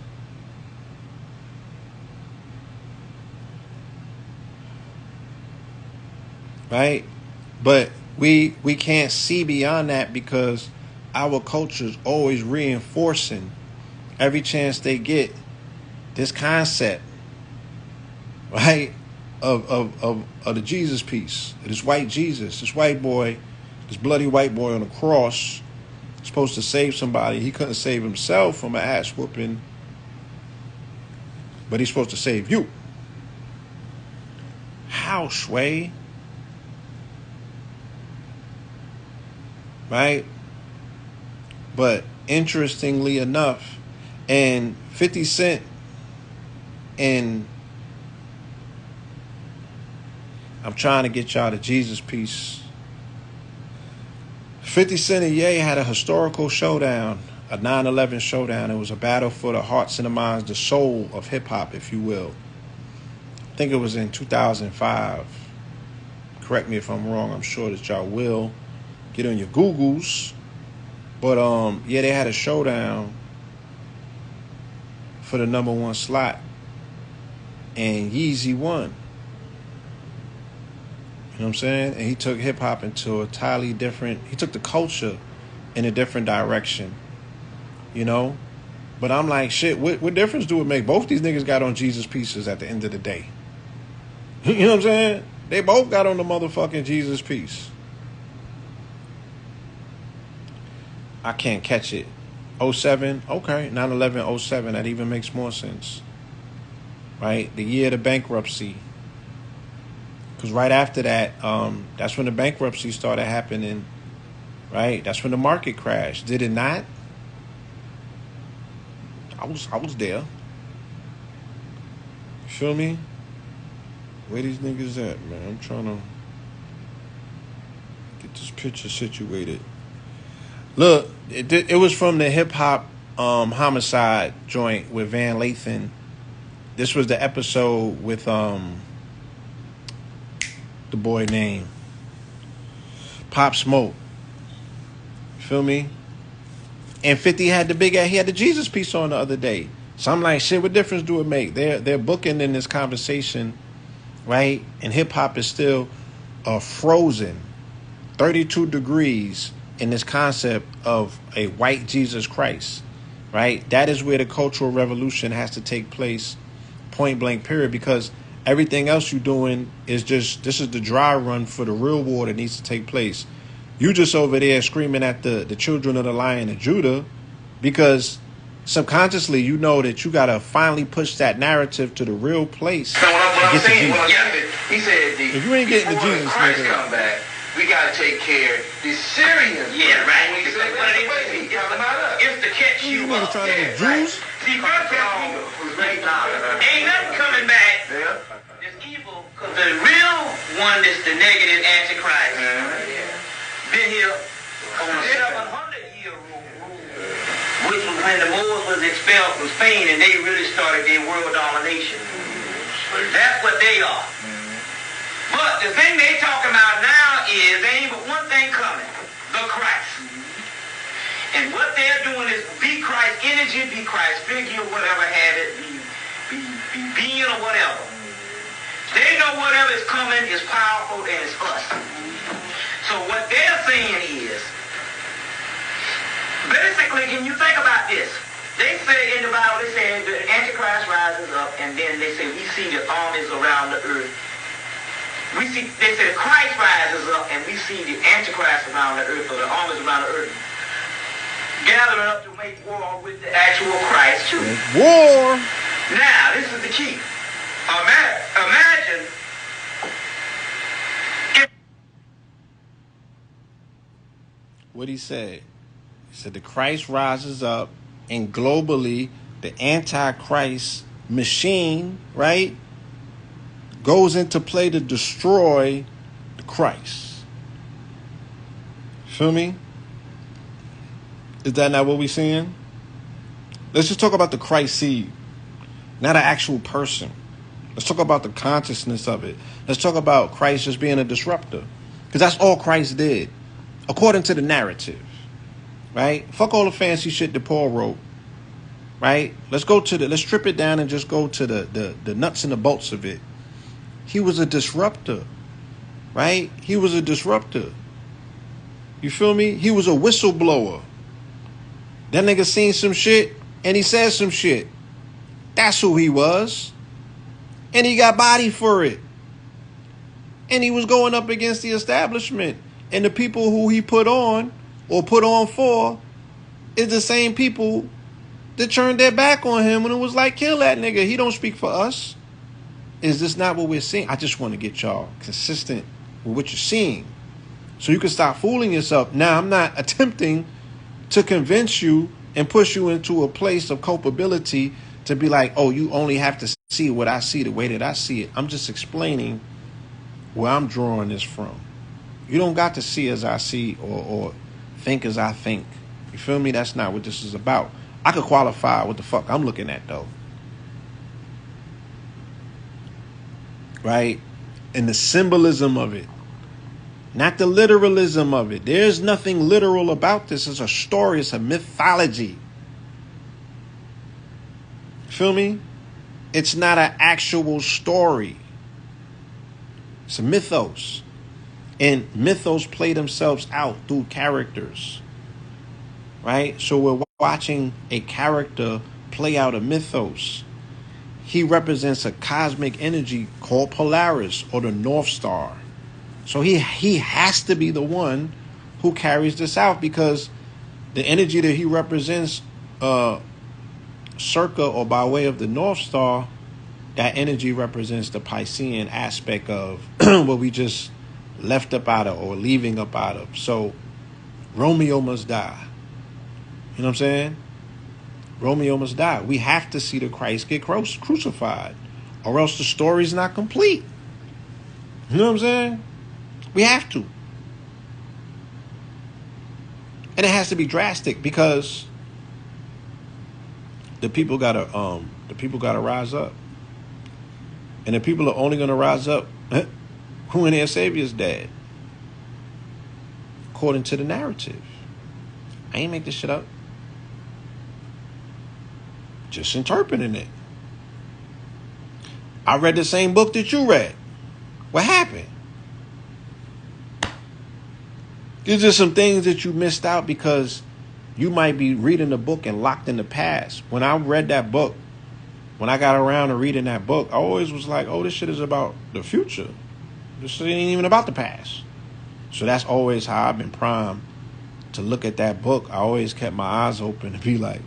Right? But we can't see beyond that because our culture is always reinforcing every chance they get this concept, right, of the Jesus piece, this white Jesus, this white boy, this bloody white boy on the cross, supposed to save somebody. He couldn't save himself from an ass whooping, but he's supposed to save you. How, Sway? Right? But interestingly enough, and 50 Cent and I'm trying to get y'all the Jesus piece. 50 Cent and Ye had a historical showdown, a 9/11 showdown. It was a battle for the hearts and the minds, the soul of hip-hop, if you will. I think it was in 2005. Correct me if I'm wrong. I'm sure that y'all will. Get on your Googles. But, yeah, they had a showdown for the number one slot. And Yeezy won. You know what I'm saying? And he took hip-hop into a entirely different... He took the culture in a different direction. You know? But I'm like, shit, what difference do it make? Both these niggas got on Jesus pieces at the end of the day. You know what I'm saying? They both got on the motherfucking Jesus piece. I can't catch it. 07? Okay. 9/11, 07. That even makes more sense. Right? The year of the bankruptcy. Because right after that, that's when the bankruptcy started happening. Right? That's when the market crashed. Did it not? I was there. You feel me? Where these niggas at, man? I'm trying to get this picture situated. Look, it was from the hip-hop homicide joint with Van Lathan. This was the episode with the boy name Pop Smoke. Feel me? And 50 had he had the Jesus piece on the other day. So I'm like, shit, what difference do it make? They're booking in this conversation, right? And hip-hop is still frozen 32 degrees in this concept of a white Jesus Christ, right? That is where the cultural revolution has to take place, point blank period, because everything else you're doing is just, this is the dry run for the real war that needs to take place. You just over there screaming at the children of the Lion of Judah because subconsciously you know that you got to finally push that narrative to the real place. So what I'm saying, he said, if you ain't getting the Jesus, Christ come back, we got to take care of the Syrians. Yeah, right. It's to catch you up. Trying to get Jews? See, first of all, ain't nothing coming back. It's evil, because the real one is the negative Antichrist. Been here on a 700-year rule, which was when the Moors was expelled from Spain and they really started their world domination. That's what they are. But the thing they talking about now is there ain't but one thing coming, the Christ. And what they're doing is be Christ energy, be Christ figure, whatever have it, be being or whatever. They know whatever is coming is powerful and it's us. So what they're saying is, basically, can you think about this? They say in the Bible, they say the Antichrist rises up, and then they say we see the armies around the earth. They say the Christ rises up, and we see the Antichrist around the earth, or the armies around the earth, gathering up to make war with the actual Christ too. War. Now, this is the key. Imagine if... What he said? He said the Christ rises up, and globally, the Antichrist machine, right, goes into play to destroy the Christ. Feel me? Is that not what we're seeing? Let's just talk about the Christ seed, not an actual person. Let's talk about the consciousness of it. Let's talk about Christ just being a disruptor. Because that's all Christ did, according to the narrative. Right? Fuck all the fancy shit that Paul wrote. Right? Let's strip it down and just go to the nuts and the bolts of it. He was a disruptor. Right? He was a disruptor. You feel me? He was a whistleblower. That nigga seen some shit and he said some shit. That's who he was. And he got body for it. And he was going up against the establishment. And the people who he put on or put on for is the same people that turned their back on him when it was like, kill that nigga. He don't speak for us. Is this not what we're seeing? I just want to get y'all consistent with what you're seeing, so you can stop fooling yourself. Now, I'm not attempting to convince you and push you into a place of culpability to be like, oh, you only have to see what I see the way that I see it. I'm just explaining where I'm drawing this from. You don't got to see as I see or think as I think. You feel me? That's not what this is about. I could qualify what the fuck I'm looking at, though. Right? And the symbolism of it. Not the literalism of it. There's nothing literal about this. It's a story. It's a mythology. Feel me? It's not an actual story. It's a mythos. And mythos play themselves out through characters. Right? So we're watching a character play out a mythos. He represents a cosmic energy called Polaris, or the North Star. So he has to be the one who carries this out, because the energy that he represents circa or by way of the North Star, that energy represents the Piscean aspect of what we just left up out of or leaving up out of. So Romeo must die. You know what I'm saying? Romeo must die. We have to see the Christ get crucified, or else the story's not complete. You know what I'm saying? We have to. And it has to be drastic, because the people gotta rise up. And the people are only gonna rise up when their Savior's dead. According to the narrative. I ain't make this shit up. Just interpreting it. I read the same book that you read. What happened? There's just some things that you missed out because you might be reading the book and locked in the past. When I read that book, when I got around to reading that book, I always was like, oh, this shit is about the future. This shit ain't even about the past. So that's always how I've been primed to look at that book. I always kept my eyes open to be like,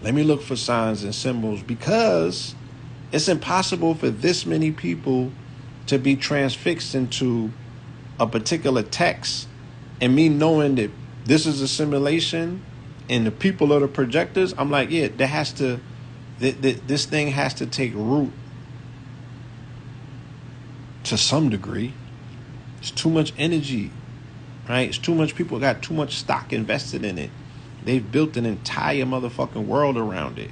let me look for signs and symbols, because it's impossible for this many people to be transfixed into a particular text, and me knowing that this is a simulation and the people are the projectors. I'm like, yeah, this thing has to take root to some degree. It's too much energy, right? It's too much. People got too much stock invested in it. They've built an entire motherfucking world around it.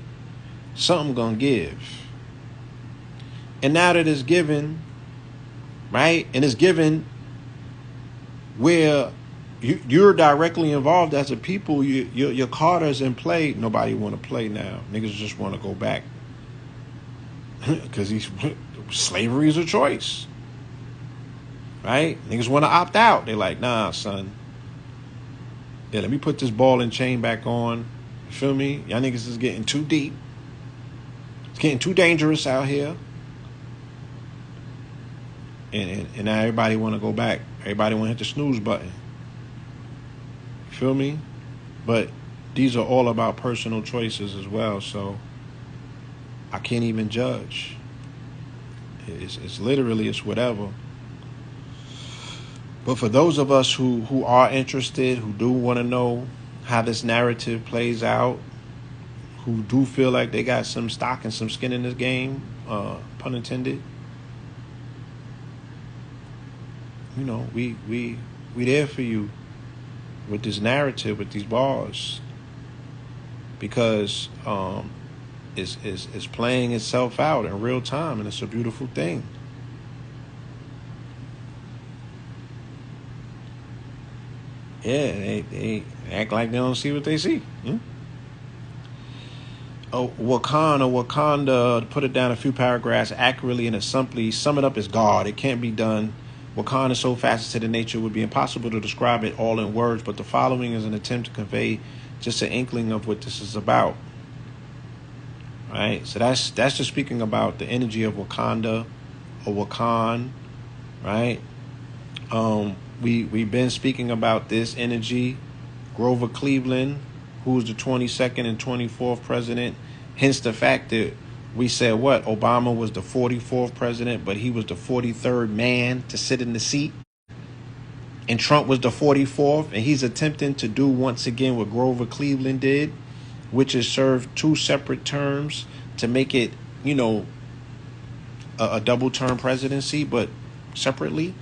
Something gonna give. And now that it's given, right? And it's given where you're directly involved as a people. Your Carter's in play. Nobody want to play now. Niggas just want to go back. Because slavery is a choice. Right? Niggas want to opt out. They're like, nah, son. Yeah, let me put this ball and chain back on. You feel me? Y'all niggas is getting too deep. It's getting too dangerous out here. And now everybody want to go back. Everybody want to hit the snooze button. You feel me? But these are all about personal choices as well. So I can't even judge. It's literally, it's whatever. But for those of us who are interested, who do want to know how this narrative plays out, who do feel like they got some stock and some skin in this game, pun intended, you know, we there for you. with this narrative, with these bars, because it's playing itself out in real time, and it's a beautiful thing. Yeah, they act like they don't see what they see. Wakanda, to put it down a few paragraphs accurately and simply, sum it up as God. It can't be done. Wakanda is so faceted in nature, it would be impossible to describe it all in words, but the following is an attempt to convey just an inkling of what this is about. Right? So that's just speaking about the energy of Wakanda or Wakan, right? We've been speaking about this energy. Grover Cleveland, who's the 22nd and 24th president, hence the fact that we said Obama was the 44th president, but he was the 43rd man to sit in the seat. And Trump was the 44th, and he's attempting to do once again what Grover Cleveland did, which is serve two separate terms to make it, a double term presidency, but separately.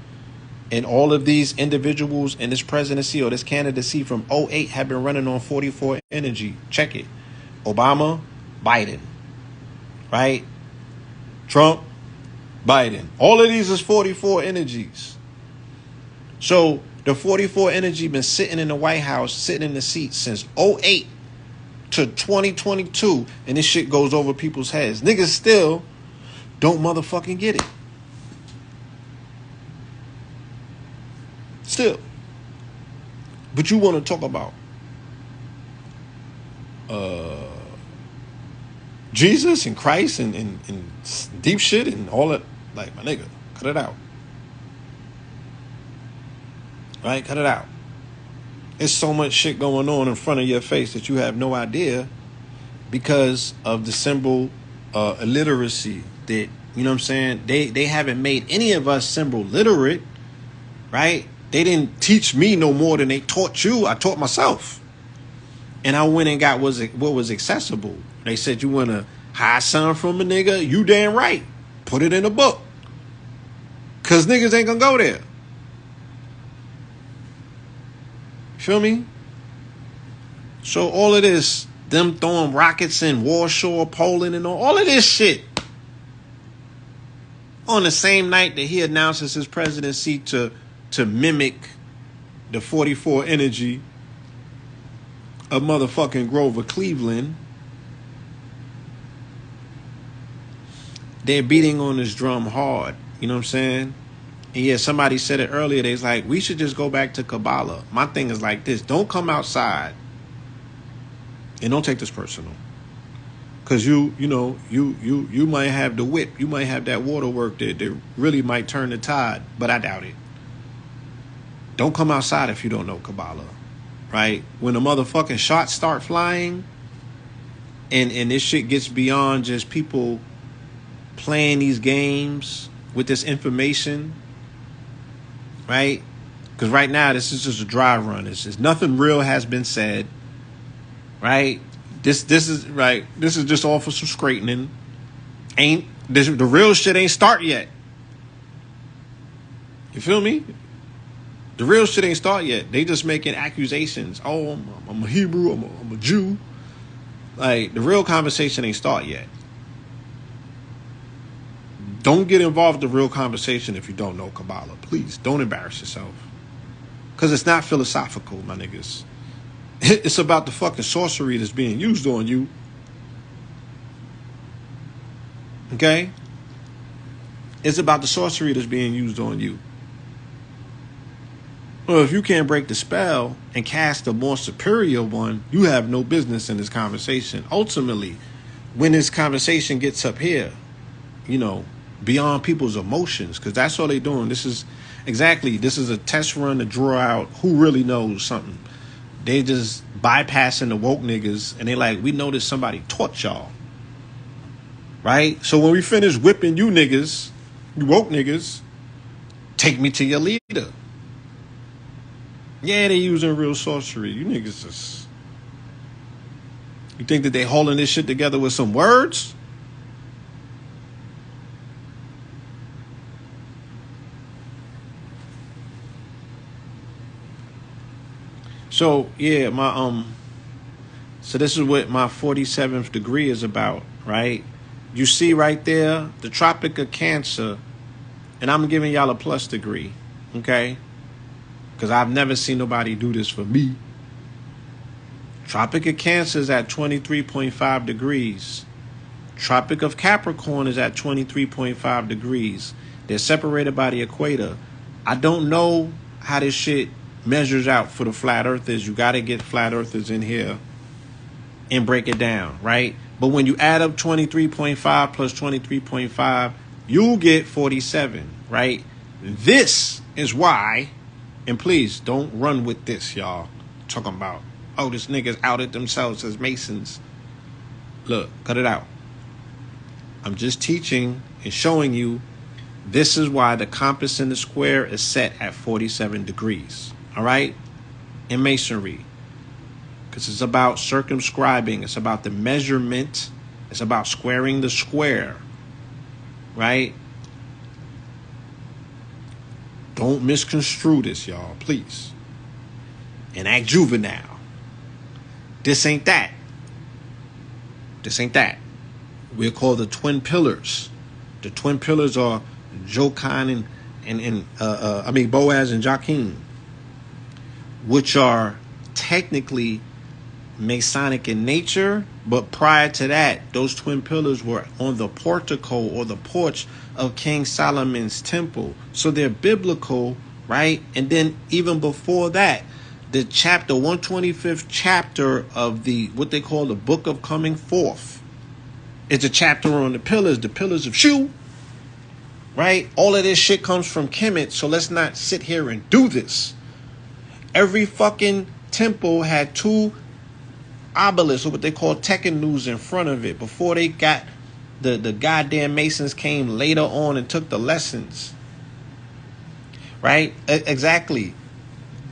And all of these individuals in this presidency or this candidacy from 2008 have been running on 44 energy. Check it. Obama, Biden. Right? Trump, Biden. All of these is 44 energies. So the 44 energy been sitting in the White House, sitting in the seat since 2008 to 2022. And this shit goes over people's heads. Niggas still don't motherfucking get it. Still. But you want to talk about Jesus and Christ and deep shit and all that. Like, my nigga, cut it out. Right? Cut it out. There's so much shit going on in front of your face that you have no idea because of the symbol illiteracy that, you know what I'm saying? They haven't made any of us symbol literate, right? They didn't teach me no more than they taught you. I taught myself. And I went and got what was accessible. They said, you want to hide something from a nigga? You damn right. Put it in a book. Because niggas ain't going to go there. Feel me? So all of this, them throwing rockets in Warsaw, Poland, and all of this shit, on the same night that he announces his presidency to mimic the 44 energy of motherfucking Grover Cleveland, they're beating on this drum hard. You know what I'm saying? And yeah, somebody said it earlier. They was like, we should just go back to Kabbalah. My thing is like this. Don't come outside and don't take this personal. Because you might have the whip. You might have that waterwork that really might turn the tide. But I doubt it. Don't come outside if you don't know Kabbalah. Right? When the motherfucking shots start flying and this shit gets beyond just people playing these games with this information, right? Because right now this is just a dry run. It's nothing real has been said, right? This is right. This is just all for some straightening. The real shit ain't start yet. You feel me? The real shit ain't start yet. They just making accusations. Oh, I'm a Hebrew. I'm a Jew. Like, the real conversation ain't start yet. Don't get involved in the real conversation if you don't know Kabbalah. Please, don't embarrass yourself. Because it's not philosophical, my niggas. It's about the fucking sorcery that's being used on you. Okay? It's about the sorcery that's being used on you. Well, if you can't break the spell and cast a more superior one, you have no business in this conversation. Ultimately, when this conversation gets up here, beyond people's emotions, because that's all they're doing. This is a test run to draw out who really knows something. They just bypassing the woke niggas, and they like, we know that somebody taught y'all. Right? So when we finish whipping you niggas, you woke niggas, take me to your leader. Yeah, they using real sorcery. You niggas just... You think that they holding this shit together with some words? So yeah, so this is what my 47th degree is about, right? You see right there, the Tropic of Cancer, and I'm giving y'all a plus degree, okay? Because I've never seen nobody do this for me. Tropic of Cancer is at 23.5 degrees. Tropic of Capricorn is at 23.5 degrees. They're separated by the equator. I don't know how this shit measures out for the flat earthers. You got to get flat earthers in here and break it down, right? But when you add up 23.5 plus 23.5, you get 47, right? This is why, and please don't run with this, y'all. Talking about, oh, this niggas outed themselves as Masons. Look, cut it out. I'm just teaching and showing you this is why the compass in the square is set at 47 degrees, all right? In Masonry. Because it's about circumscribing. It's about the measurement. It's about squaring the square. Right? Don't misconstrue this, y'all. Please. And act juvenile. This ain't that. This ain't that. We're called the twin pillars. The twin pillars are Jokan and Boaz and Joachim, which are technically Masonic in nature, but prior to that, those twin pillars were on the portico or the porch of King Solomon's temple. So they're biblical, right? And then even before that, the 125th chapter of what they call the Book of Coming Forth. It's a chapter on the pillars of Shu, right? All of this shit comes from Kemet, so let's not sit here and do this. Every fucking temple had two obelisks, or what they call tekenus, in front of it before they got the goddamn Masons came later on and took the lessons. Right? Exactly.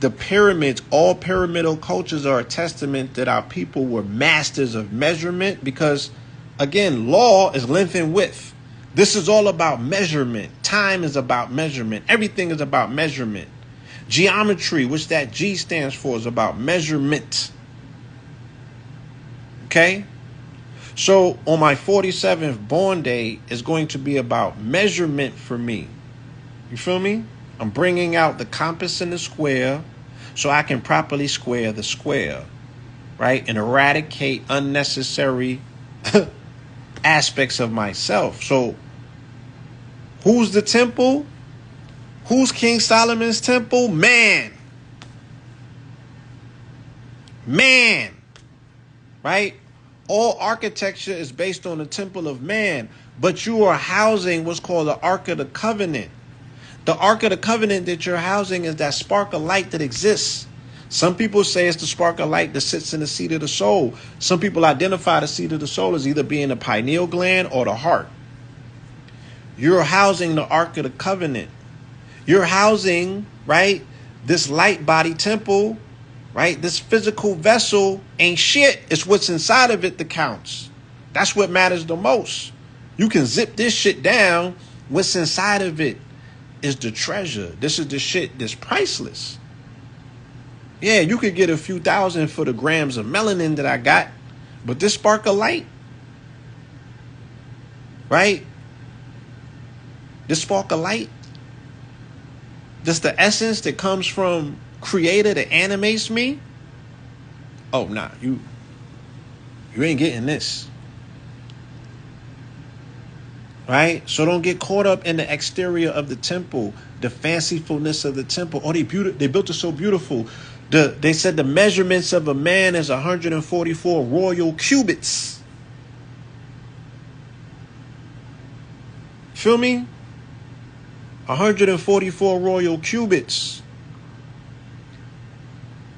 The pyramids, all pyramidal cultures are a testament that our people were masters of measurement because, again, law is length and width. This is all about measurement. Time is about measurement. Everything is about measurement. Geometry, which that G stands for, is about measurement. Okay? So on my 47th born day is going to be about measurement for me. You feel me? I'm bringing out the compass in the square so I can properly square the square, right? And eradicate unnecessary aspects of myself. So who's the temple? Who's King Solomon's temple? Man. Right? All architecture is based on the temple of man, but you are housing what's called the Ark of the Covenant. The Ark of the Covenant that you're housing is that spark of light that exists. Some people say it's the spark of light that sits in the seat of the soul. Some people identify the seat of the soul as either being the pineal gland or the heart. You're housing the Ark of the Covenant. You're housing, right, this light body temple. Right? This physical vessel ain't shit. It's what's inside of it that counts. That's what matters the most. You can zip this shit down. What's inside of it is the treasure. This is the shit that's priceless. Yeah, you could get a few thousand for the grams of melanin that I got, but this spark of light, right? This spark of light, this the essence that comes from Creator that animates me. Oh, nah, you ain't getting this. Right? So don't get caught up in the exterior of the temple, the fancifulness of the temple. Oh, they built it so beautiful. They said the measurements of a man is 144 royal cubits. Feel me? 144 royal cubits.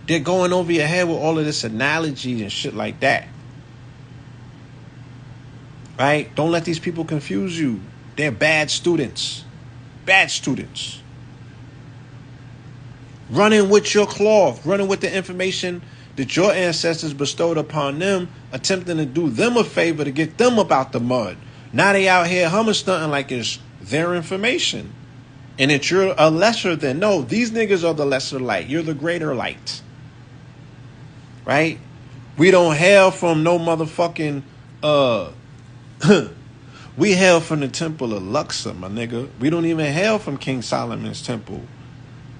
They're going over your head with all of this analogy and shit like that. Right? Don't let these people confuse you. They're bad students. Bad students. Running with your cloth. Running with the information that your ancestors bestowed upon them. Attempting to do them a favor to get them about the mud. Now they out here humming stunting like it's their information. And that you're a lesser than. No, these niggas are the lesser light. You're the greater light. right? We don't hail from no motherfucking we hail from the temple of Luxor, my nigga. We don't even hail from King Solomon's temple.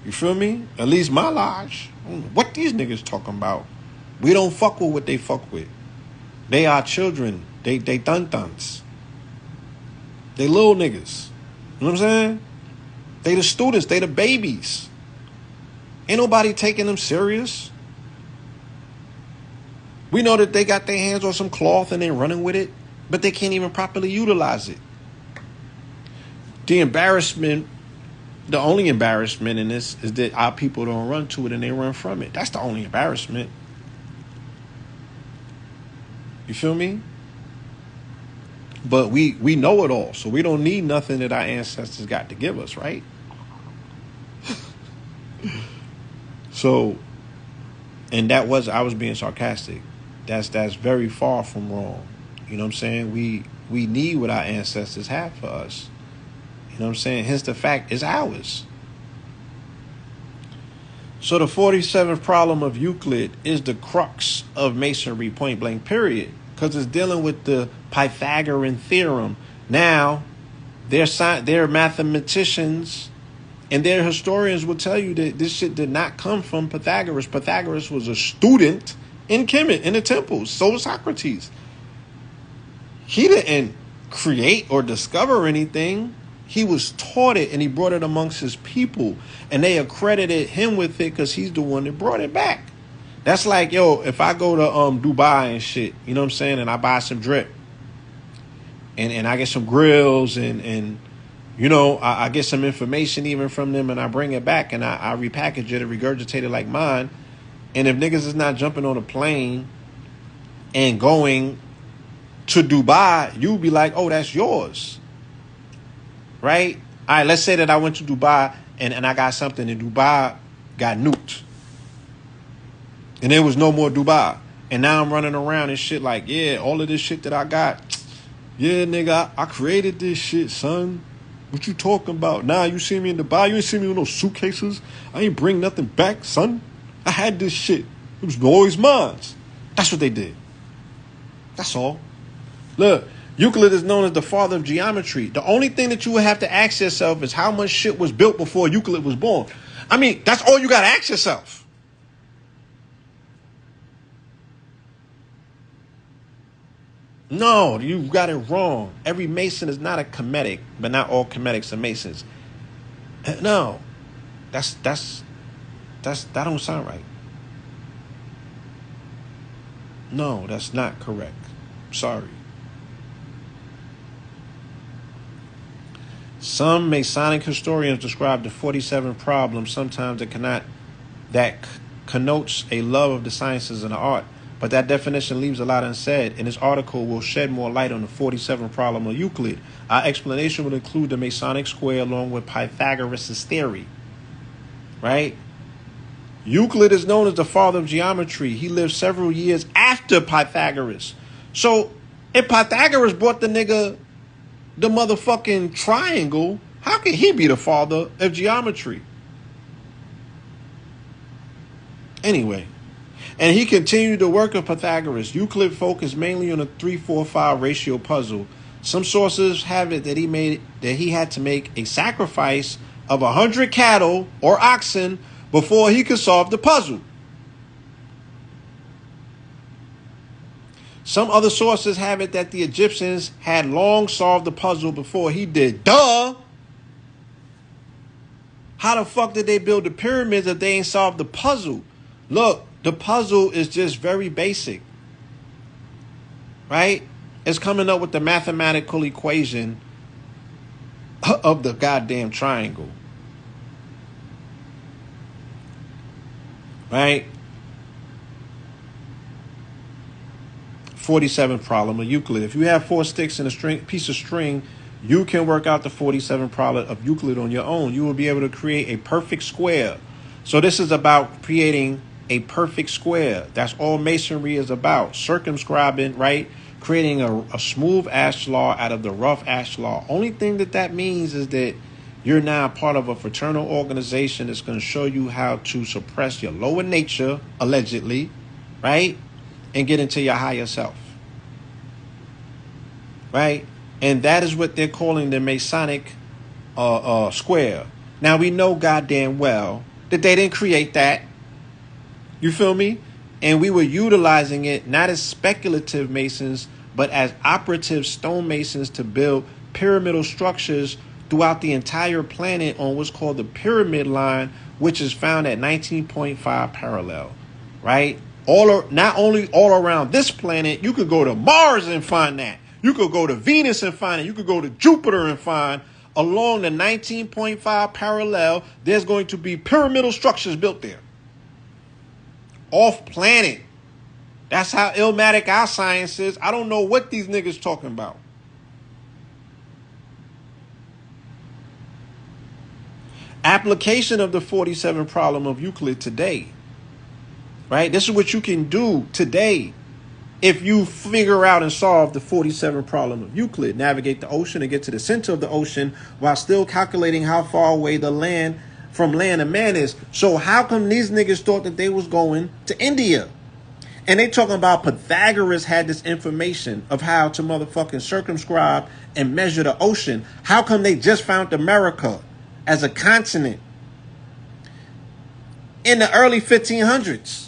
You feel me? At least my lodge. I don't know what these niggas talking about? We don't fuck with what they fuck with. They are children. They dun-duns. They little niggas. You know what I'm saying? They the students. They the babies. Ain't nobody taking them serious. We know that they got their hands on some cloth and they running with it, but they can't even properly utilize it. The embarrassment, the only embarrassment in this is that our people don't run to it and they run from it. That's the only embarrassment. You feel me? But we know it all, so we don't need nothing that our ancestors got to give us, right? So, and I was being sarcastic. That's very far from wrong. You know what I'm saying? We need what our ancestors have for us. You know what I'm saying? Hence the fact it's ours. So the 47th problem of Euclid is the crux of Masonry, point blank, period. Because it's dealing with the Pythagorean theorem. Now, they're mathematicians and their historians will tell you that this shit did not come from Pythagoras. Pythagoras was a student in Kemet, in the temples. So was Socrates. He didn't create or discover anything. He was taught it and he brought it amongst his people. And they accredited him with it because he's the one that brought it back. That's like, yo, if I go to Dubai and shit, you know what I'm saying, and I buy some drip. And I get some grills and you know, I get some information even from them and I bring it back and I repackage it and regurgitate it like mine. And if niggas is not jumping on a plane and going to Dubai, you'll be like, oh, that's yours. Right? All right, let's say that I went to Dubai and I got something and Dubai got nuked. And there was no more Dubai. And now I'm running around and shit like, yeah, all of this shit that I got. Yeah, nigga, I created this shit, son. What you talking about? Nah, you see me in Dubai? You ain't see me with no suitcases? I ain't bring nothing back, son. I had this shit. It was always mine. That's what they did. That's all. Look, Euclid is known as the father of geometry. The only thing that you would have to ask yourself is how much shit was built before Euclid was born. I mean, that's all you got to ask yourself. No, you got it wrong. Every Mason is not a Kemetic, but not all Kemetics are Masons. No, that don't sound right. No, that's not correct. Sorry. Some Masonic historians describe the 47 problems sometimes that connotes a love of the sciences and the art. But that definition leaves a lot unsaid, and this article will shed more light on the 47th problem of Euclid. Our explanation will include the Masonic square along with Pythagoras' theory. Right? Euclid is known as the father of geometry. He lived several years after Pythagoras. So, if Pythagoras brought the nigga the motherfucking triangle, how can he be the father of geometry? Anyway. And he continued the work of Pythagoras. Euclid focused mainly on a 3-4-5 ratio puzzle. Some sources have it that he had to make a sacrifice of 100 cattle or oxen before he could solve the puzzle. Some other sources have it that the Egyptians had long solved the puzzle before he did. Duh! How the fuck did they build the pyramids if they ain't solved the puzzle? Look. The puzzle is just very basic, right? It's coming up with the mathematical equation of the goddamn triangle, right? 47th problem of Euclid. If you have 4 sticks and a piece of string, you can work out the 47th problem of Euclid on your own. You will be able to create a perfect square. So this is about creating a perfect square. That's all Masonry is about. Circumscribing, right? Creating a smooth ashlar out of the rough ashlar. Only thing that means is that you're now part of a fraternal organization that's going to show you how to suppress your lower nature, allegedly, right? And get into your higher self, right? And that is what they're calling the Masonic square. Now, we know goddamn well that they didn't create that. You feel me? And we were utilizing it not as speculative masons, but as operative stonemasons to build pyramidal structures throughout the entire planet on what's called the pyramid line, which is found at 19.5 parallel, right? Not only all around this planet, you could go to Mars and find that. You could go to Venus and find it. You could go to Jupiter and find along the 19.5 parallel, there's going to be pyramidal structures built there. Off planet. That's how illmatic our science is. I don't know what these niggas talking about. Application of the 47 problem of Euclid today. Right? This is what you can do today. If you figure out and solve the 47 problem of Euclid, navigate the ocean and get to the center of the ocean while still calculating how far away the land from land a man is. So how come these niggas thought that they was going to India? And they talking about Pythagoras had this information of how to motherfucking circumscribe and measure the ocean. How come they just found America as a continent in the early 1500s?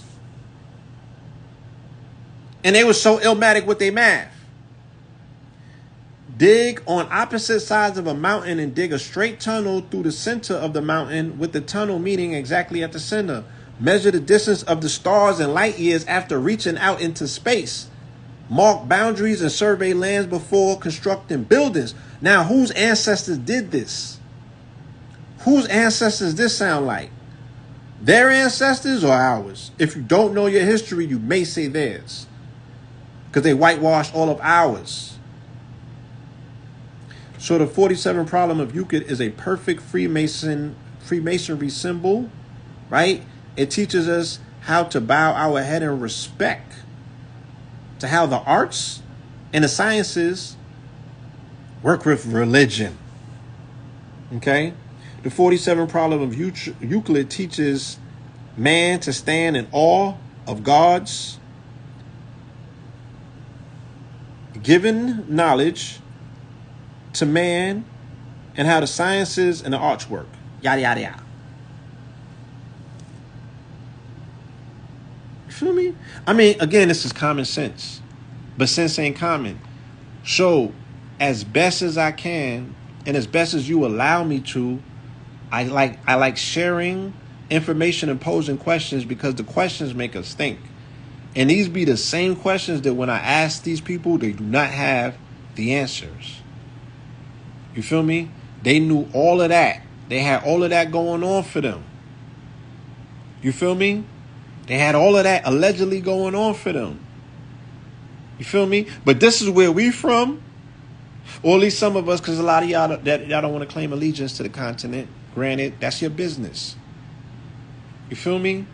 And they were so illmatic with their math. Dig on opposite sides of a mountain and dig a straight tunnel through the center of the mountain with the tunnel meeting exactly at the center. Measure the distance of the stars in light years after reaching out into space. Mark boundaries and survey lands before constructing buildings. Now, whose ancestors did this? Whose ancestors this sound like? Their ancestors or ours? If you don't know your history, you may say theirs, because they whitewashed all of ours. So the 47 problem of Euclid is a perfect Freemasonry symbol, right? It teaches us how to bow our head in respect to how the arts and the sciences work with religion. Okay? The 47 problem of Euclid teaches man to stand in awe of God's given knowledge to man and how the sciences and the arts work. Yada, yada, yada. You feel me? I mean, again, this is common sense, but sense ain't common. So, as best as I can, and as best as you allow me to, I like sharing information and posing questions, because the questions make us think. And these be the same questions that when I ask these people, they do not have the answers. You feel me? They knew all of that. They had all of that going on for them. You feel me? They had all of that allegedly going on for them. You feel me? But this is where we from, or at least some of us, because a lot of y'all don't want to claim allegiance to the continent. Granted, that's your business. You feel me?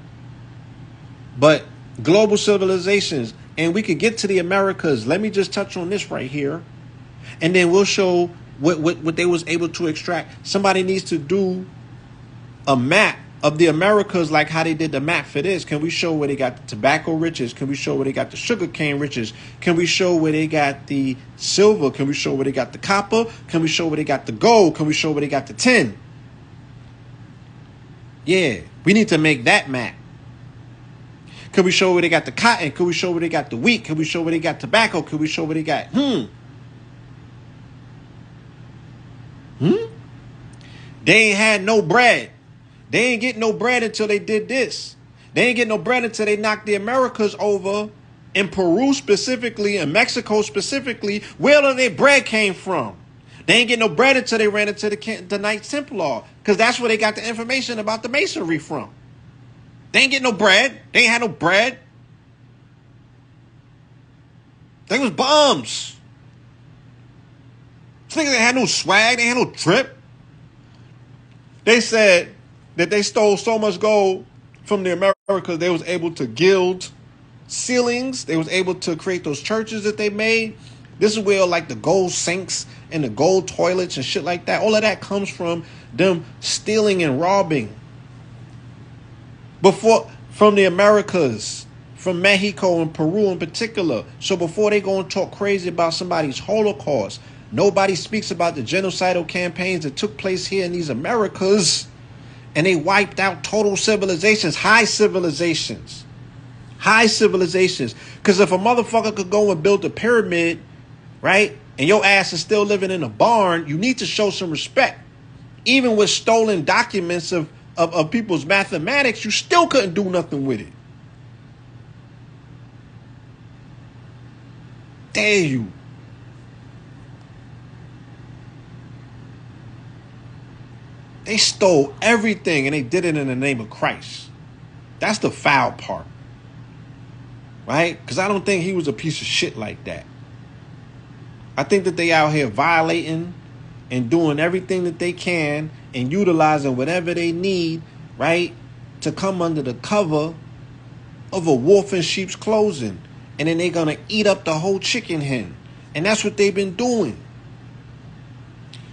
But global civilizations, and we could get to the Americas. Let me just touch on this right here, and then we'll show what they was able to extract. Somebody needs to do a map of the Americas like how they did the map for this. Can we show where they got the tobacco riches? Can we show where they got the sugarcane riches? Can we show where they got the silver? Can we show where they got the copper? Can we show where they got the gold? Can we show where they got the tin? Yeah, we need to make that map. Can we show where they got the cotton? Can we show where they got the wheat? Can we show where they got tobacco? Can we show where they got They ain't had no bread. They ain't get no bread until they did this. They ain't get no bread until they knocked the Americas over. In Peru specifically, and Mexico specifically, where all their bread came from. They ain't get no bread until they ran into the Knights Templar, because that's where they got the information about the masonry from. They ain't get no bread. They ain't had no bread. They was bums. These niggas ain't had no swag. They ain't had no drip. They said that they stole so much gold from the Americas, they was able to gild ceilings. They was able to create those churches that they made. This is where like the gold sinks and the gold toilets and shit like that. All of that comes from them stealing and robbing from the Americas from Mexico and Peru in particular. So before they go and talk crazy about somebody's Holocaust, nobody speaks about the genocidal campaigns that took place here in these Americas, and they wiped out total civilizations, high civilizations. High civilizations. Because if a motherfucker could go and build a pyramid, right, and your ass is still living in a barn, you need to show some respect. Even with stolen documents of people's mathematics, you still couldn't do nothing with it. Dare you. They stole everything and they did it in the name of Christ. That's the foul part. Right? Because I don't think he was a piece of shit like that. I think that they out here violating and doing everything that they can and utilizing whatever they need, right, to come under the cover of a wolf in sheep's clothing. And then they're going to eat up the whole chicken hen. And that's what they've been doing.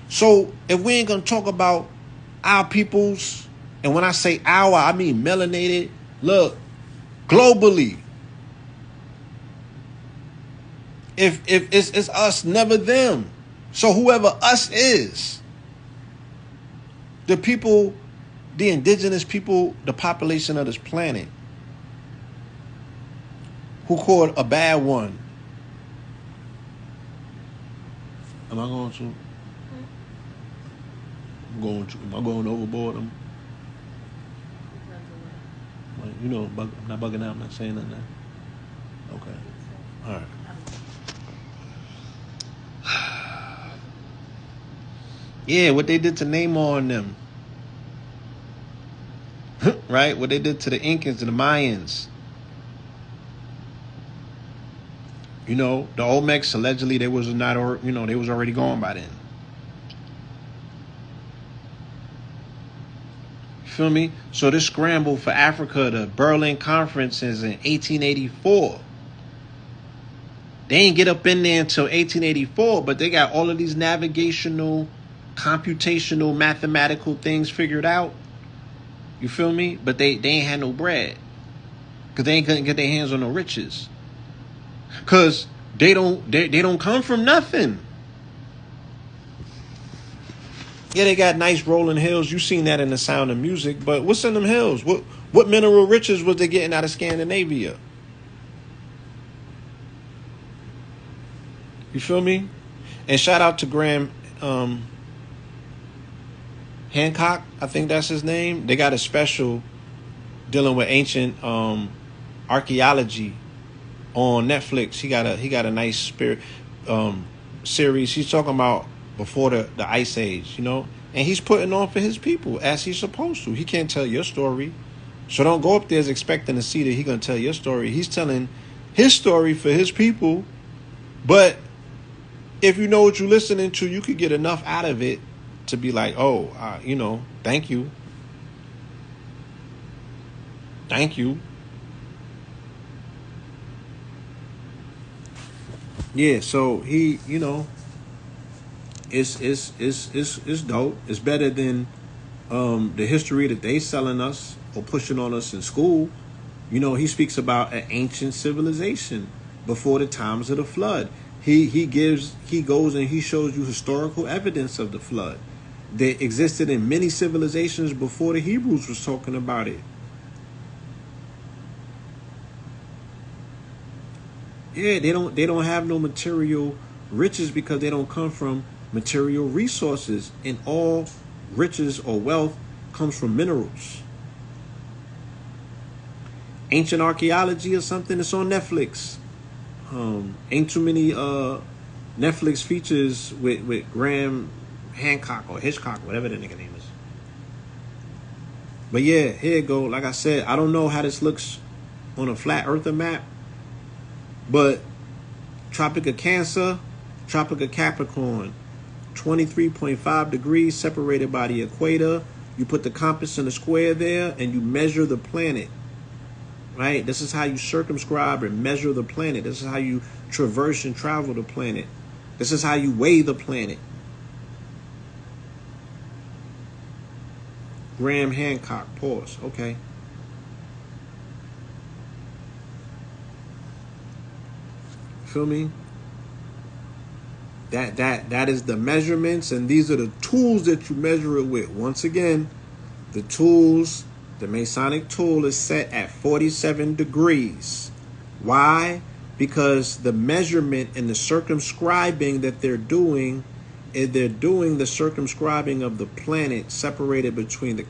So if we ain't going to talk about our peoples, and when I say our, I mean melanated, look, globally. If it's us, never them. So whoever us is, the people, the indigenous people, the population of this planet, who called a bad one. Am I going to? Am I going overboard? You know, I'm not bugging out. I'm not saying nothing. Okay. All right. Yeah, what they did to Namor and them. Right? What they did to the Incans and the Mayans. You know, the Olmecs, allegedly, they was not, or you know, they was already gone by then. You feel me? So this scramble for Africa, the Berlin Conference is in 1884. They ain't get up in there until 1884, but they got all of these navigational, computational, mathematical things figured out. You feel me? But they ain't had no bread. Because they ain't couldn't get their hands on no riches. Because they don't come from nothing. Yeah, they got nice rolling hills. You seen that in The Sound of Music. But what's in them hills? What mineral riches was they getting out of Scandinavia? You feel me? And shout out to Graham Hancock, I think that's his name. They got a special dealing with ancient archaeology on Netflix. He got a nice series. He's talking about before the Ice Age, you know, and he's putting on for his people as he's supposed to. He can't tell your story, so don't go up there expecting to see that he's gonna tell your story. He's telling his story for his people, but if you know what you're listening to, you could get enough out of it to be like, oh, you know, thank you. Thank you. Yeah, so he, you know, it's dope. It's better than the history that they selling us or pushing on us in school. You know, he speaks about an ancient civilization before the times of the flood. He goes and he shows you historical evidence of the flood that existed in many civilizations before the Hebrews was talking about it. Yeah, they don't have no material riches because they don't come from material resources, and all riches or wealth comes from minerals. Ancient archaeology or something that's on Netflix. Ain't too many Netflix features with Graham Hancock or Hitchcock, whatever the nigga name is. But yeah, here it go. Like I said, I don't know how this looks on a flat earther map, but Tropic of Cancer, Tropic of Capricorn, 23.5 degrees separated by the equator. You put the compass in a square there and you measure the planet. Right? This is how you circumscribe and measure the planet. This is how you traverse and travel the planet. This is how you weigh the planet. Graham Hancock, pause. Okay. Feel me? That is the measurements, and these are the tools that you measure it with. Once again, the tools, the Masonic tool is set at 47 degrees. Why? Because the measurement and the circumscribing that they're doing is they're doing the circumscribing of the planet separated between the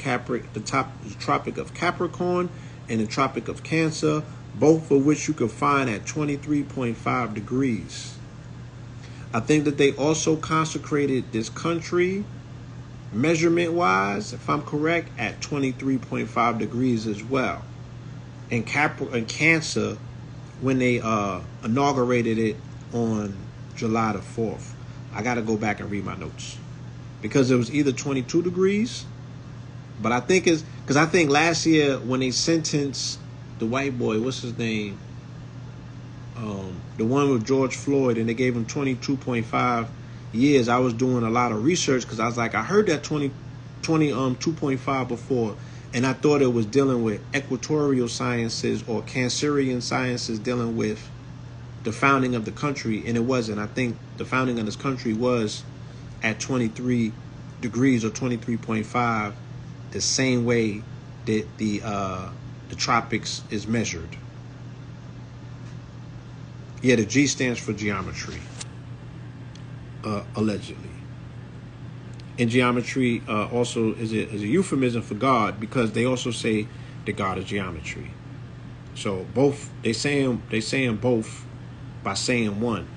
Tropic of Capricorn and the Tropic of Cancer, both of which you can find at 23.5 degrees. I think that they also consecrated this country, measurement-wise, if I'm correct, at 23.5 degrees as well. And Cancer, when they inaugurated it on July the 4th. I got to go back and read my notes. Because it was either 22 degrees, but I think it's... Because I think last year when they sentenced the white boy, what's his name? The one with George Floyd, and they gave him 22.5 years. I was doing a lot of research because I was like, I heard that 2.5 before, and I thought it was dealing with equatorial sciences or Cancerian sciences dealing with the founding of the country, and it wasn't. I think the founding of this country was at 23 degrees or 23.5, the same way that the tropics is measured. Yeah, the G stands for geometry, allegedly. And geometry also is a euphemism for God, because they also say that God is geometry. So both they saying both by saying one.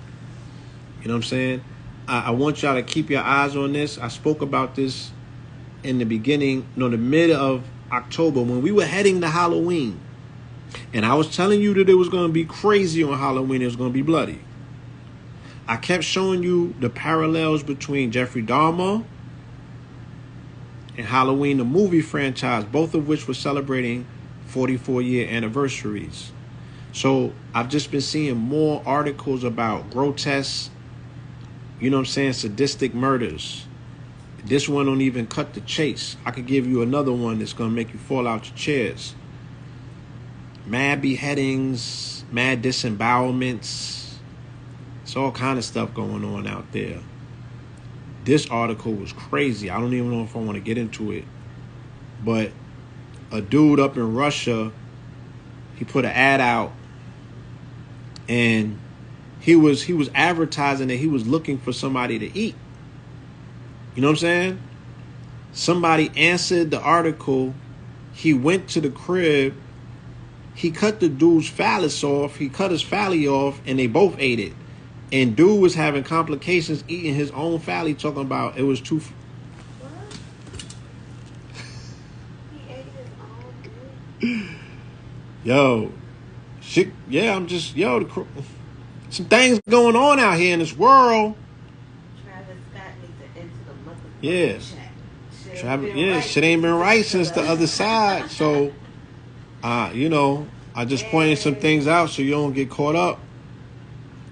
You know what I'm saying? I want y'all to keep your eyes on this. I spoke about this in the beginning, the mid of October, when we were heading to Halloween. And I was telling you that it was going to be crazy on Halloween. It was going to be bloody. I kept showing you the parallels between Jeffrey Dahmer and Halloween, the movie franchise, both of which were celebrating 44-year anniversaries. So I've just been seeing more articles about grotesque, sadistic murders. This one don't even cut the chase. I could give you another one that's going to make you fall out your chairs. Mad beheadings, mad disembowelments. It's all kind of stuff going on out there. This article was crazy. I don't even know if I want to get into it. But a dude up in Russia, he put an ad out, and he was advertising that he was looking for somebody to eat. You know what I'm saying? Somebody answered the article. He went to the crib. He cut the dude's phallus off. He cut his phalli off, and they both ate it. And dude was having complications eating his own phalli, talking about it was too... What? He ate his own food? Yo. Shit, yeah, I'm just... some things going on out here in this world. Travis Scott needs to enter the motherfucking chat. Shit ain't been right since the other side. So... I just pointed some things out so you don't get caught up.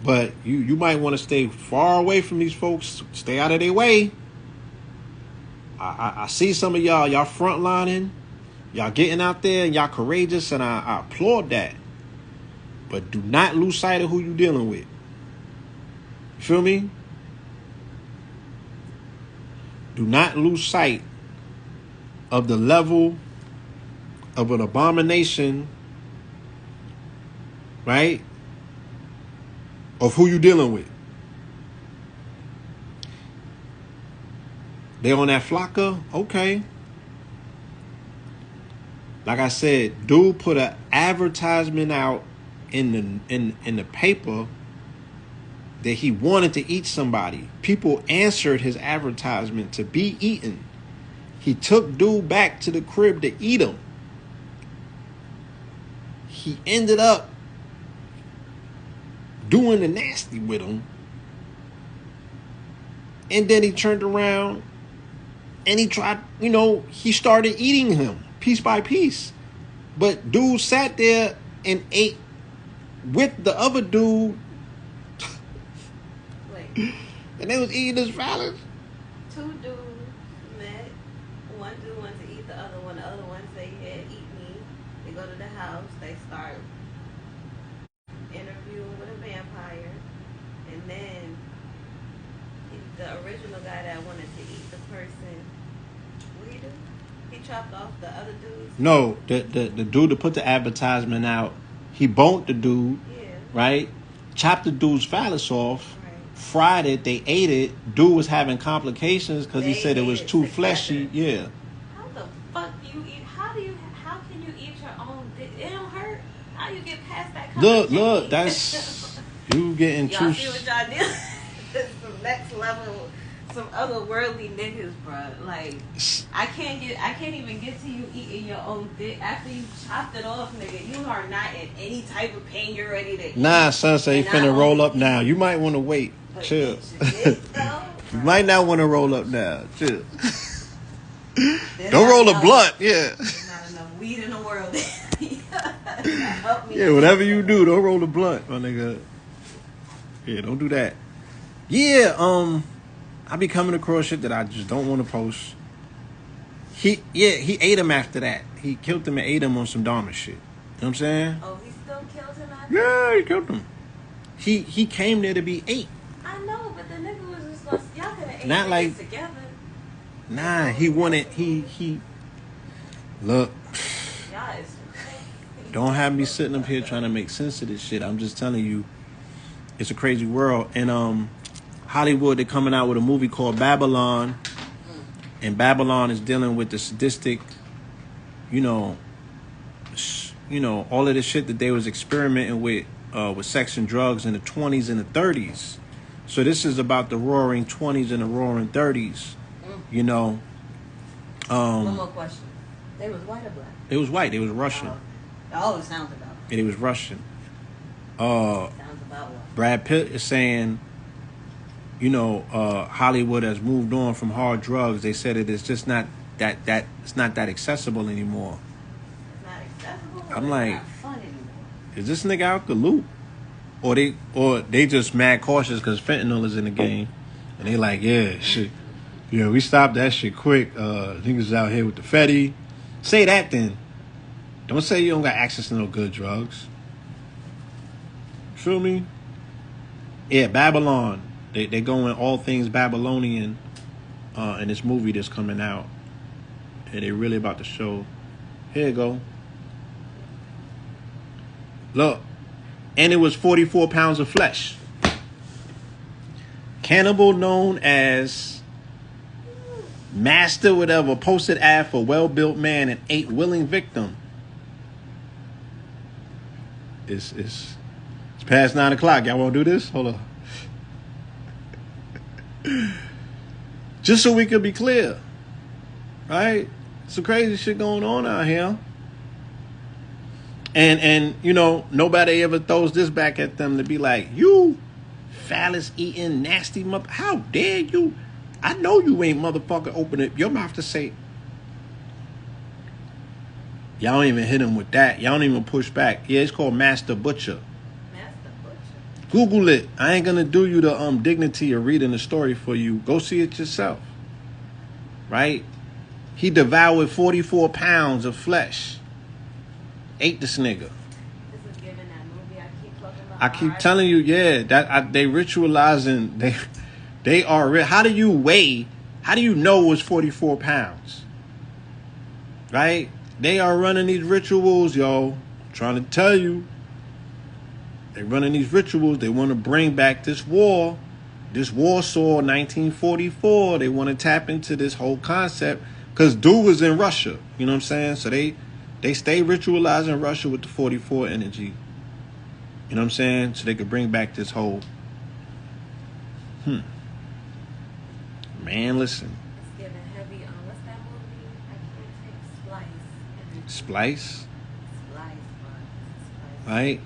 But you might want to stay far away from these folks. Stay out of their way. I see some of y'all frontlining. Y'all getting out there and y'all courageous, and I applaud that. But do not lose sight of who you dealing with. You feel me? Do not lose sight of the level of an abomination, right? Of who you dealing with. They on that Flocka? Okay. Like I said, dude put an advertisement out in the paper that he wanted to eat somebody. People answered his advertisement to be eaten. He took dude back to the crib to eat him. He ended up doing the nasty with him. And then he turned around and he tried, he started eating him piece by piece. But dude sat there and ate with the other dude. Wait. And they was eating his phallus. Two dudes met. One dude wanted to eat the other one. The other one said, yeah, eat me. They go to the house. They start interviewing with a vampire. original guy that wanted to eat the person, what he do? He chopped off the other dudes. No, the dude that put the advertisement out, he boned the dude, right? Chopped the dude's phallus off, fried it, they ate it. Dude was having complications because he said it was too fleshy. Yeah. How the fuck do you eat? How can you eat your own dick? It don't hurt. How you get past that? Look, that's you getting too. Y'all see what y'all do? Some next level, some otherworldly niggas, bro. Like I can't even get to you eating your own dick after you chopped it off, nigga. You are not in any type of pain. You're ready to eat. Nah, son, say you finna roll up now. You might want to wait. Chill. You might not want to roll up now. Chill. Don't roll a blunt. Yeah. There's not enough weed in the world. Yeah, whatever you do, don't roll a blunt, my nigga. Yeah, don't do that. Yeah, I be coming across shit that I just don't want to post. He ate him after that. He killed him and ate him on some Dharma shit. You know what I'm saying? Oh, he still killed him after? Yeah, he killed him. He came there to be ate. I know, but the nigga was just gonna, y'all could have ate Not like together. Nah, he wanted he look. Y'all is Don't have me sitting up here trying to make sense of this shit. I'm just telling you, it's a crazy world. And Hollywood, they're coming out with a movie called Babylon. And Babylon is dealing with the sadistic, all of the shit that they was experimenting with sex and drugs in the 20s and the 30s. So this is about the roaring 20s and the roaring 30s. One more question. They was white or black? It was white. It was Russian. Oh, it sounds about. And it was Russian. Sounds about what? Brad Pitt is saying, Hollywood has moved on from hard drugs. They said it is just not that it's not that accessible anymore. It's not accessible. I'm like, not fun anymore. Is this nigga out the loop, or they just mad cautious because fentanyl is in the game, and they like, yeah, shit, yeah, we stopped that shit quick. Niggas out here with the Fetty. Say that then. Don't say you don't got access to no good drugs. Feel me? Yeah, Babylon. They going all things Babylonian in this movie that's coming out. And they really about to show. Here you go. Look. And it was 44 pounds of flesh. Cannibal known as Master whatever posted ad for well-built man and 8 willing victim. It's past 9 o'clock. Y'all want to do this? Hold on. Just so we could be clear. Right? Some crazy shit going on out here. And nobody ever throws this back at them to be like, you phallus eating nasty mother. How dare you? I know you ain't motherfucker open up your mouth to say. Y'all don't even hit him with that. Y'all don't even push back. Yeah, it's called Master Butcher. Google it. I ain't gonna do you the dignity of reading the story for you. Go see it yourself. Right? He devoured 44 pounds of flesh. Ate this nigga. This is giving that movie I keep talking about. I keep telling you, yeah, they ritualizing. They are. How do you weigh? How do you know it was 44 pounds? Right? They are running these rituals, yo. I'm trying to tell you. They're running these rituals. They want to bring back this war. This Warsaw 1944. They want to tap into this whole concept. Because dude was in Russia. You know what I'm saying? So they stay ritualizing Russia with the 44 energy. You know what I'm saying? So they could bring back this whole... Man, listen. It's giving heavy on... What's that movie? I can't take Splice. Splice? Splice. Right?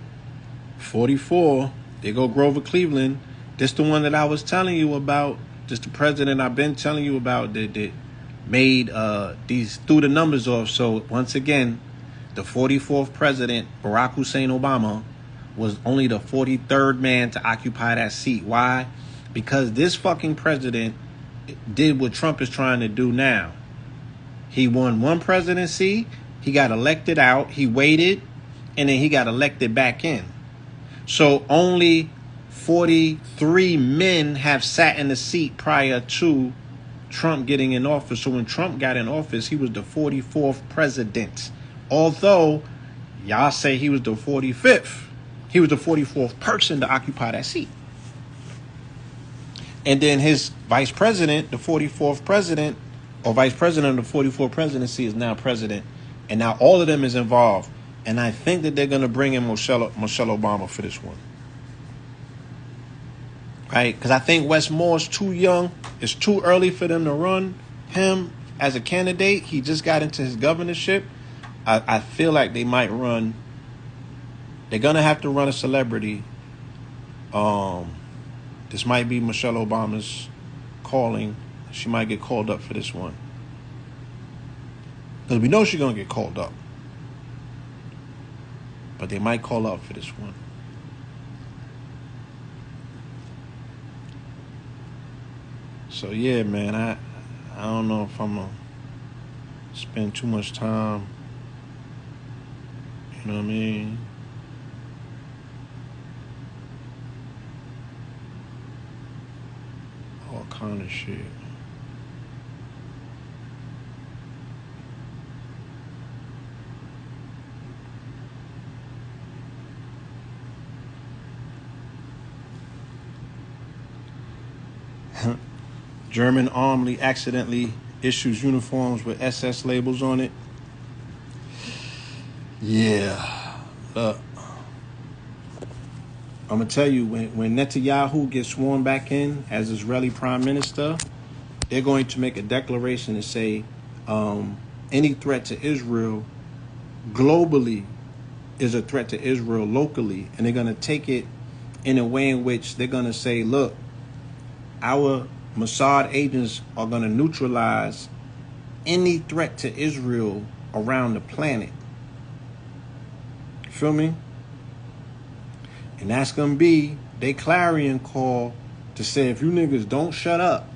44. They go Grover Cleveland. This the one that I was telling you about. This the president I've been telling you about that made these, threw the numbers off. So once again, the 44th president, Barack Hussein Obama, was only the 43rd man to occupy that seat. Why? Because this fucking president did what Trump is trying to do now. He won one presidency, he got elected out, he waited, and then he got elected back in. So only 43 men have sat in the seat prior to Trump getting in office. So when Trump got in office, he was the 44th president. Although y'all say he was the 45th. He was the 44th person to occupy that seat. And then his vice president, the 44th president, or vice president of the 44th presidency, is now president. And now all of them is involved. And I think that they're going to bring in Michelle Obama for this one. Right? Because I think Wes Moore's too young. It's too early for them to run him as a candidate. He just got into his governorship. I feel like they might run. They're going to have to run a celebrity. This might be Michelle Obama's calling. She might get called up for this one. Because we know she's going to get called up. But they might call up for this one. So yeah, man, I don't know if I'm gonna spend too much time. You know what I mean? All kind of shit. German Army accidentally issues uniforms with SS labels on it. Yeah. Look. I'm going to tell you, when Netanyahu gets sworn back in as Israeli prime minister, they're going to make a declaration and say any threat to Israel globally is a threat to Israel locally. And they're going to take it in a way in which they're going to say, look, our Mossad agents are going to neutralize any threat to Israel around the planet. Feel me? And that's going to be their clarion call to say, if you niggas don't shut up,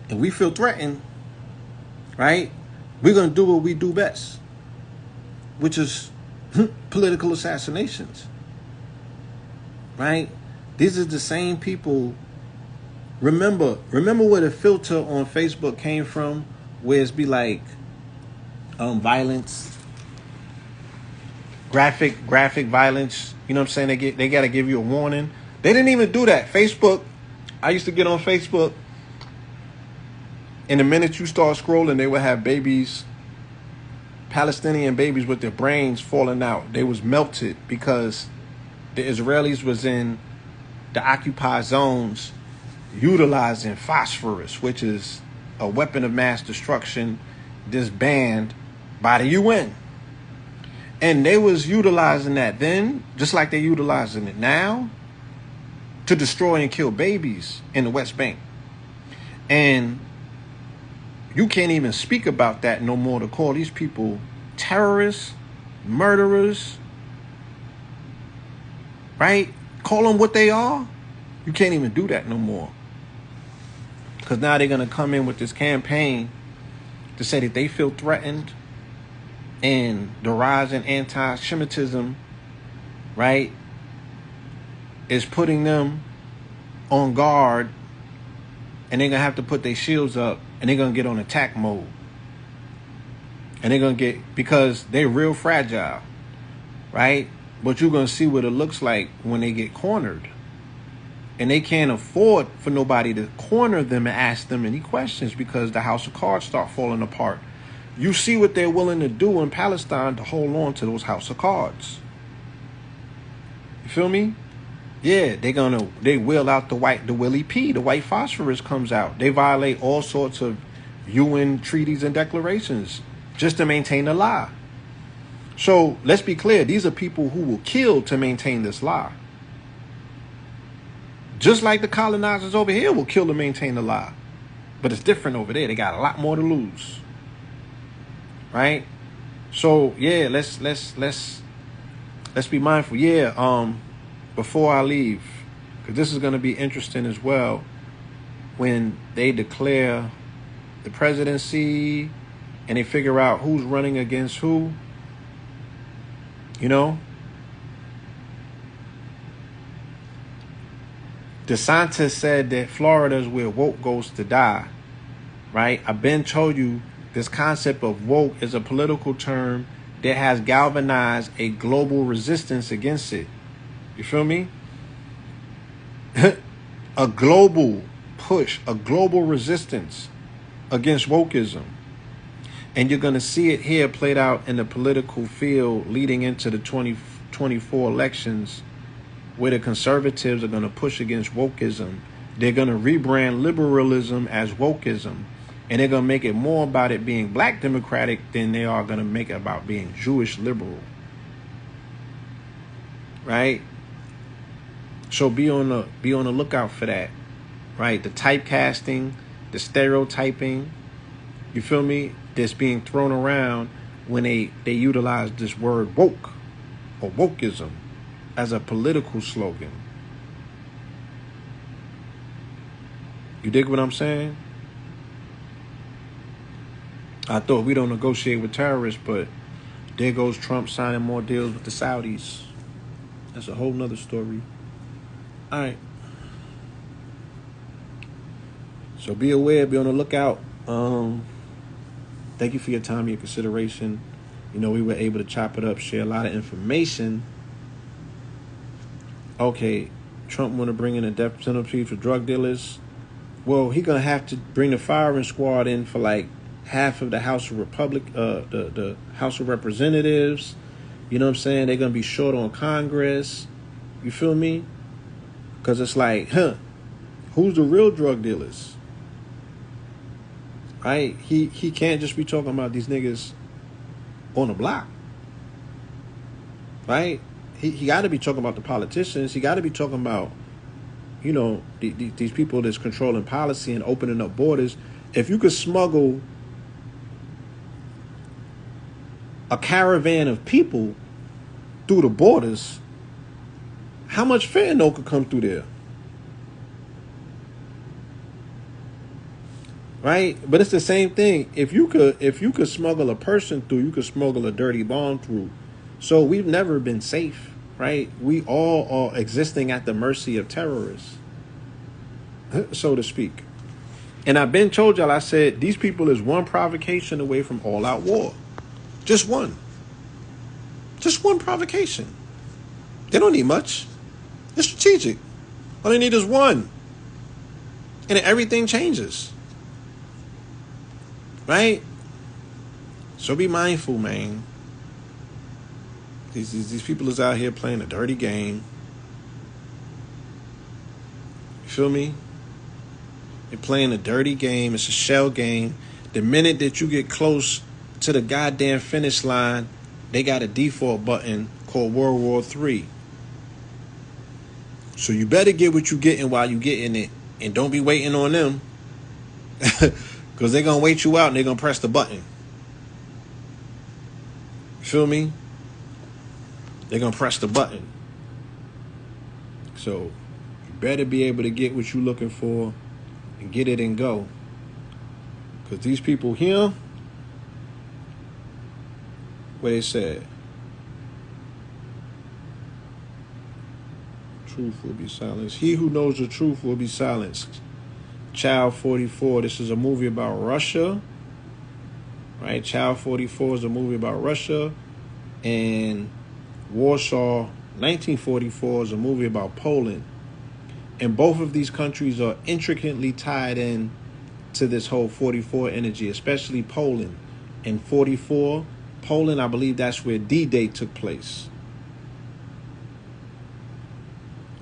and we feel threatened, right, we're going to do what we do best, which is political assassinations. Right? These are the same people. Remember where the filter on Facebook came from, where it's be like violence, graphic violence. You know what I'm saying? They got to give you a warning. They didn't even do that. Facebook. I used to get on Facebook, and the minute you start scrolling, they would have babies, Palestinian babies with their brains falling out. They was melted because the Israelis was in the occupied zones utilizing phosphorus, which is a weapon of mass destruction disbanded by the UN. And they was utilizing that then, just like they're utilizing it now, to destroy and kill babies in the West Bank. And you can't even speak about that no more, to call these people terrorists, murderers, right? Call them what they are. You can't even do that no more. Because now they're going to come in with this campaign to say that they feel threatened, and the rise in anti-Semitism, right, is putting them on guard, and they're going to have to put their shields up, and they're going to get on attack mode. And they're going to get, because they're real fragile, right? But you're going to see what it looks like when they get cornered. And they can't afford for nobody to corner them and ask them any questions, because the house of cards start falling apart. You see what they're willing to do in Palestine to hold on to those house of cards. You feel me? Yeah, they wheel out the Willie P. The white phosphorus comes out. They violate all sorts of UN treaties and declarations just to maintain the lie. So let's be clear. These are people who will kill to maintain this lie. Just like the colonizers over here will kill to maintain the lie. But it's different over there. They got a lot more to lose. Right? So yeah, let's be mindful. Yeah, before I leave, because this is going to be interesting as well, when they declare the presidency and they figure out who's running against who, You know? DeSantis said that Florida is where woke goes to die. Right? I've been told you this concept of woke is a political term that has galvanized a global resistance against it. You feel me? A global push, a global resistance against wokeism. And you're going to see it here played out in the political field leading into the 2024 elections, where the conservatives are going to push against wokeism. They're going to rebrand liberalism as wokeism. And they're going to make it more about it being black democratic than they are going to make it about being Jewish liberal. Right? So be on the lookout for that. Right? The typecasting, the stereotyping, you feel me? That's being thrown around when they utilize this word woke or wokeism as a political slogan. You dig what I'm saying? I thought we don't negotiate with terrorists, but there goes Trump signing more deals with the Saudis. That's a whole nother story. All right. So be aware, be on the lookout. Thank you for your time, your consideration. You know, we were able to chop it up, share a lot of information. Okay, Trump want to bring in a death penalty for drug dealers. Well, he gonna have to bring the firing squad in for like half of the House of the House of Representatives. You know what I'm saying? They're gonna be short on Congress. You feel me? Because it's like, who's the real drug dealers? Right? He can't just be talking about these niggas on the block. Right? He got to be talking about the politicians. He got to be talking about, you know, these people that's controlling policy and opening up borders. If you could smuggle a caravan of people through the borders, how much fentanyl could come through there? Right? But it's the same thing. If you could smuggle a person through, you could smuggle a dirty bomb through. So we've never been safe, right? We all are existing at the mercy of terrorists, so to speak. And I've been told y'all, I said, these people is one provocation away from all-out war. Just one. Just one provocation. They don't need much. It's strategic. All they need is one. And then everything changes. Right? So be mindful, man. These people is out here playing a dirty game. You feel me? They're playing a dirty game. It's a shell game. The minute that you get close to the goddamn finish line, they got a default button called World War III. So you better get what you getting while you getting it. And don't be waiting on them. Because they're going to wait you out and they're going to press the button. You feel me? They're going to press the button. So you better be able to get what you're looking for and get it and go. Because these people here, what they said, truth will be silenced. He who knows the truth will be silenced. Child 44, this is a movie about Russia. Right? Child 44 is a movie about Russia. And Warsaw 1944 is a movie about Poland. And both of these countries are intricately tied in to this whole 44 energy, especially Poland. In 44, Poland, I believe that's where D-Day took place.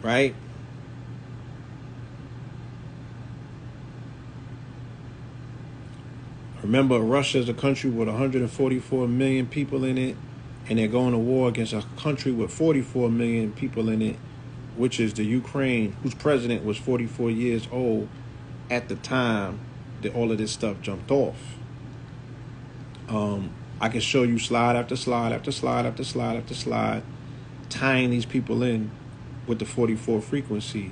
Right? Remember, Russia is a country with 144 million people in it, and they're going to war against a country with 44 million people in it, which is the Ukraine, whose president was 44 years old at the time that all of this stuff jumped off. I can show you slide after slide after slide after slide after slide, tying these people in with the 44 frequency.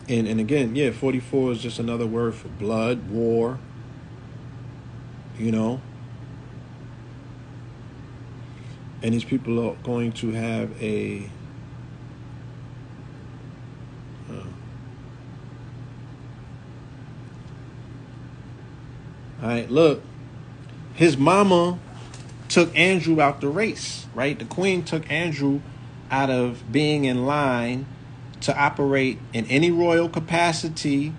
And again, yeah, 44 is just another word for blood, war, you know. And these people are going to have a all right, look. His mama took Andrew out the race, right? The queen took Andrew out of being in line to operate in any royal capacity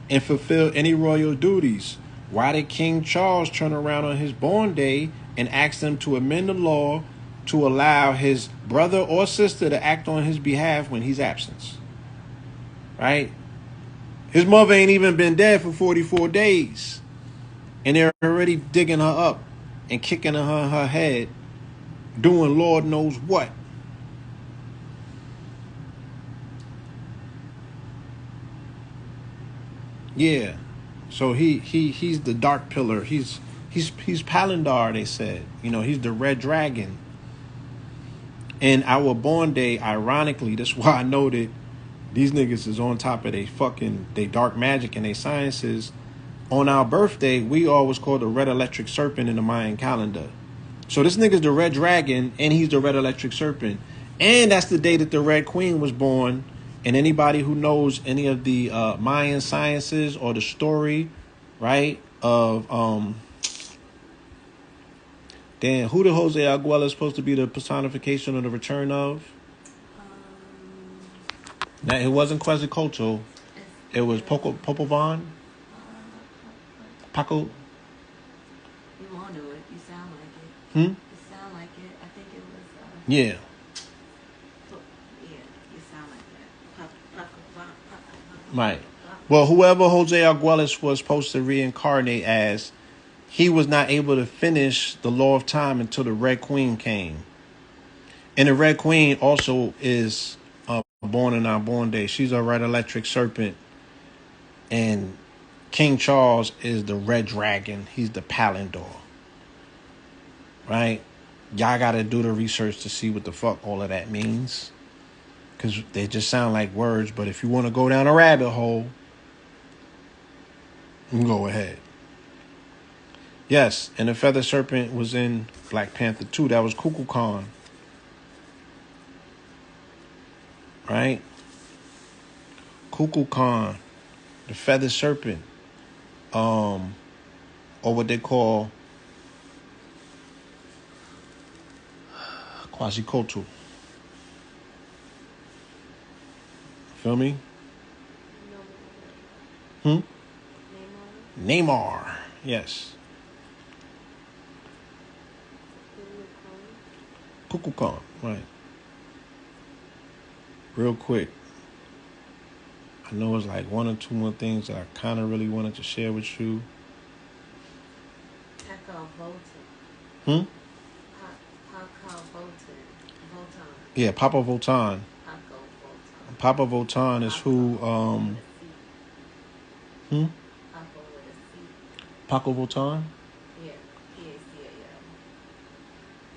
and fulfill any royal duties. Why did King Charles turn around on his born day and ask them to amend the law to allow his brother or sister to act on his behalf when he's absent? Right? His mother ain't even been dead for 44 days. And they're already digging her up and kicking her head, doing Lord knows what. Yeah. So he's the dark pillar. He's Palandar, they said. You know, he's the red dragon. And our born day, ironically, that's why I know that these niggas is on top of they dark magic and they sciences. On our birthday, we always call the red electric serpent in the Mayan calendar. So this nigga's the red dragon, and he's the red electric serpent. And that's the day that the Red Queen was born. And anybody who knows any of the Mayan sciences or the story, right, of, damn, who the Jose Arguella is supposed to be the personification of the return of? Now, it wasn't Quetzalcoatl. It was Popovan. Paco. You won't do it. You sound like it. You sound like it. I think it was. Yeah. Yeah, you sound like that. Right. Well, whoever Jose Arguelles was supposed to reincarnate as, he was not able to finish the law of time until the Red Queen came. And the Red Queen also is born in our born day. She's a red electric serpent. And King Charles is the red dragon. He's the Palandor. Right? Y'all got to do the research to see what the fuck all of that means. Because they just sound like words. But if you want to go down a rabbit hole, you can go ahead. Yes, and the feather serpent was in Black Panther 2. That was Kukulkan. Right? Kukulkan. The feather serpent. Or what they call Quetzalcoatl. Feel me? Neymar. Yes. Kukulkan. Right. Real quick. I know it's like one or two more things that I kind of really wanted to share with you. Paco Votan. Yeah, Papa Votan. Papa Votan is who, Paco Votan? Yeah.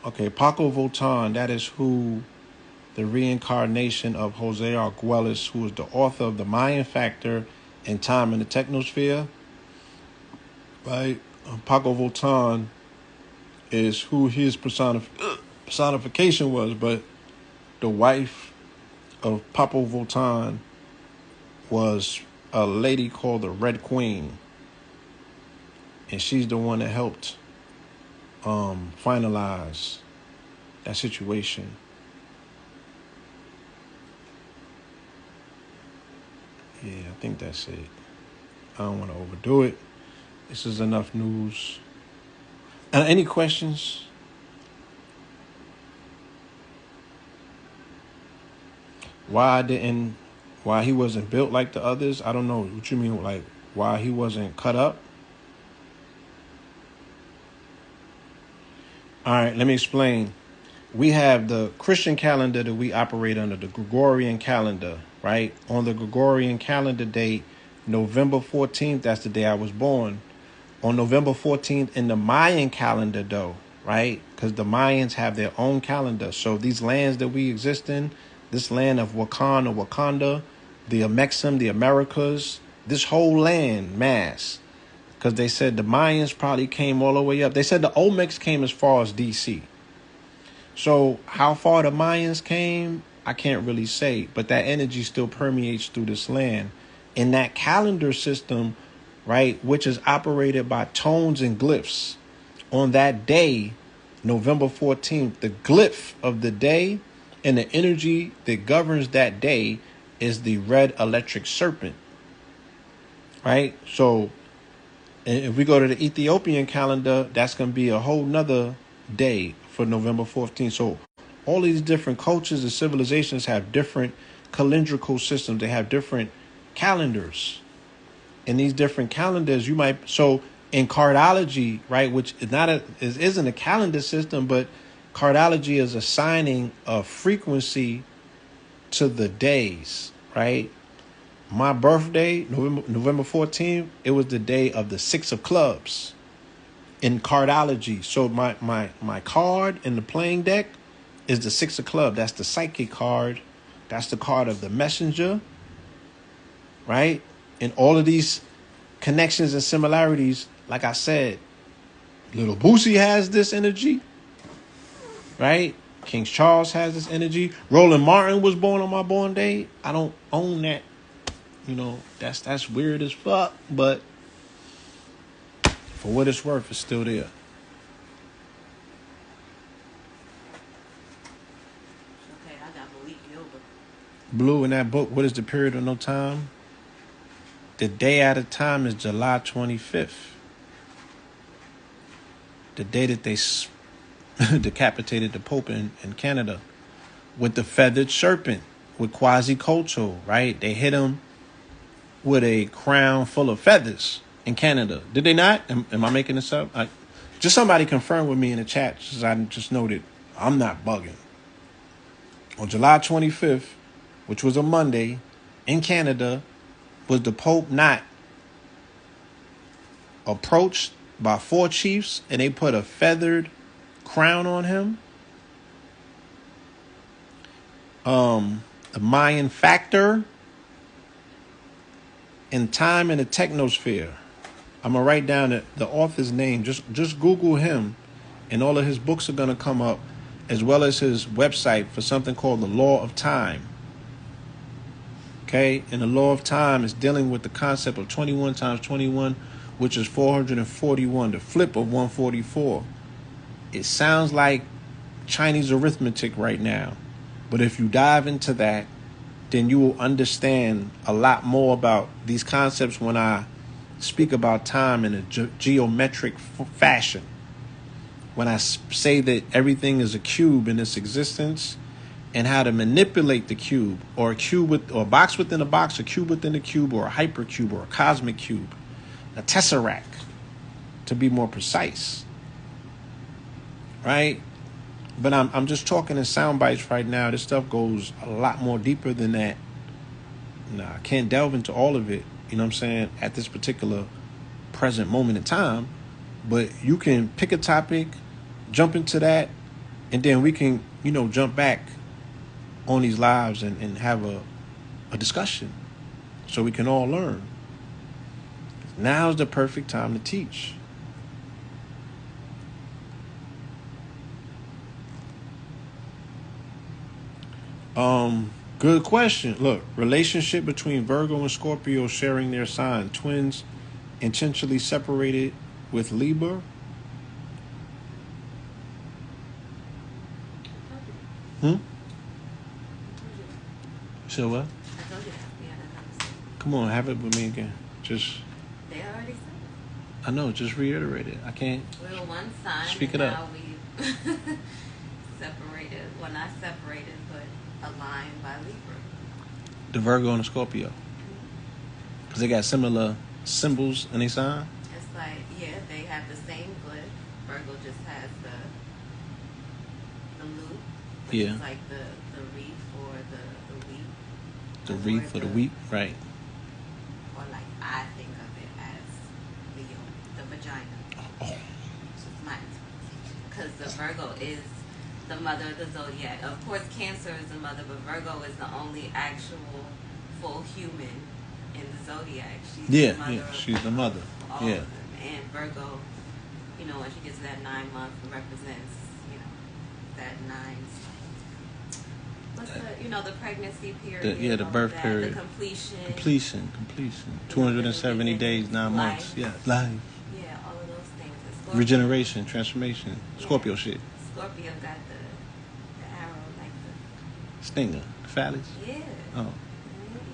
Okay, Paco Votan, that is who the reincarnation of Jose Arguelles, who is the author of The Mayan Factor and Time in the Technosphere. Right? Paco Votan is who his personification was, but the wife of Papa Votan was a lady called the Red Queen. And she's the one that helped finalize that situation. Yeah, I think that's it. I don't want to overdo it. This is enough news. Any questions? Why he wasn't built like the others? I don't know what you mean, like why he wasn't cut up? All right, let me explain. We have the Christian calendar that we operate under, the Gregorian calendar, right? On the Gregorian calendar date, November 14th, that's the day I was born. On November 14th in the Mayan calendar, though, right? Because the Mayans have their own calendar. So these lands that we exist in, this land of Wakan or Wakanda, the Amexem, the Americas, this whole land, mass. Because they said the Mayans probably came all the way up. They said the Olmecs came as far as D.C. So how far the Mayans came, I can't really say, but that energy still permeates through this land. In that calendar system, right, which is operated by tones and glyphs, on that day, November 14th, the glyph of the day and the energy that governs that day is the red electric serpent, right? So if we go to the Ethiopian calendar, that's going to be a whole nother day for November 14th. So all these different cultures and civilizations have different calendrical systems. They have different calendars. In these different calendars, you might, so in cardology, right, which is isn't a calendar system, but cardology is assigning a frequency to the days, right? My birthday, November 14th, it was the day of the 6 of clubs in cardology. So my card in the playing deck is the 6 of clubs. That's the psychic card. That's the card of the messenger, right? And all of these connections and similarities, like I said, Little Boosie has this energy, right? King Charles has this energy. Roland Martin was born on my born day. I don't own that. You know, that's weird as fuck, but for what it's worth, it's still there. Okay, I got Malik Yoba. Blue, in that book, What is the Period of No Time? The day at a time is July 25th. The day that they decapitated the Pope in Canada with the feathered serpent, with Quasicocho, right? They hit him with a crown full of feathers in Canada. Did they not? Am I making this up? Just somebody confirm with me in the chat, since I just noted I'm not bugging. On July 25th, which was a Monday, in Canada, was the Pope not approached by 4 chiefs and they put a feathered crown on him? The Mayan factor in time in the technosphere. I'm going to write down the author's name. Just Google him, and all of his books are going to come up, as well as his website for something called the Law of Time. Okay? And the Law of Time is dealing with the concept of 21 times 21, which is 441, the flip of 144. It sounds like Chinese arithmetic right now. But if you dive into that, then you will understand a lot more about these concepts when I speak about time in a geometric fashion. When I say that everything is a cube in its existence, and how to manipulate the cube, or a box within a box, a cube within a cube, or a hypercube, or a cosmic cube, a tesseract, to be more precise. Right? But I'm just talking in sound bites right now. This stuff goes a lot more deeper than that. Nah, I can't delve into all of it, you know what I'm saying, at this particular present moment in time. But you can pick a topic, jump into that, and then we can, jump back on these lives and have a discussion so we can all learn. Now's the perfect time to teach. Good question. Look, relationship between Virgo and Scorpio sharing their sign. Twins intentionally separated with Libra. So what? I told you that. We had that conversation. Come on, have it with me again. Just. They already said it. I know, just reiterate it. I can't. We were one sign. Speak it and up. now we separated. Well, not separated, but aligned by Libra. The Virgo and the Scorpio. Because they got similar symbols in their sign? It's like, yeah, they have the same glyph. Virgo just has the loop. Which Yeah. is like the wreath or the wheat. The wreath for the wheat, right. Or like I think of it as the vagina. Oh. It's my interpretation. Because the Virgo is the mother of the zodiac. Of course, Cancer is the mother, but Virgo is the only actual full human in the zodiac. She's the mother. Yeah, she's the mother. Of all of them. And Virgo, when she gets to that 9 month, represents, that 9. What's the pregnancy period? The birth that, period. The completion. Completion. 270 days, 9 months. Yeah, life. Yeah, all of those things. Regeneration, transformation, Scorpio shit. Scorpio got the arrow, like the Stinger, the phallus. Yeah. Oh.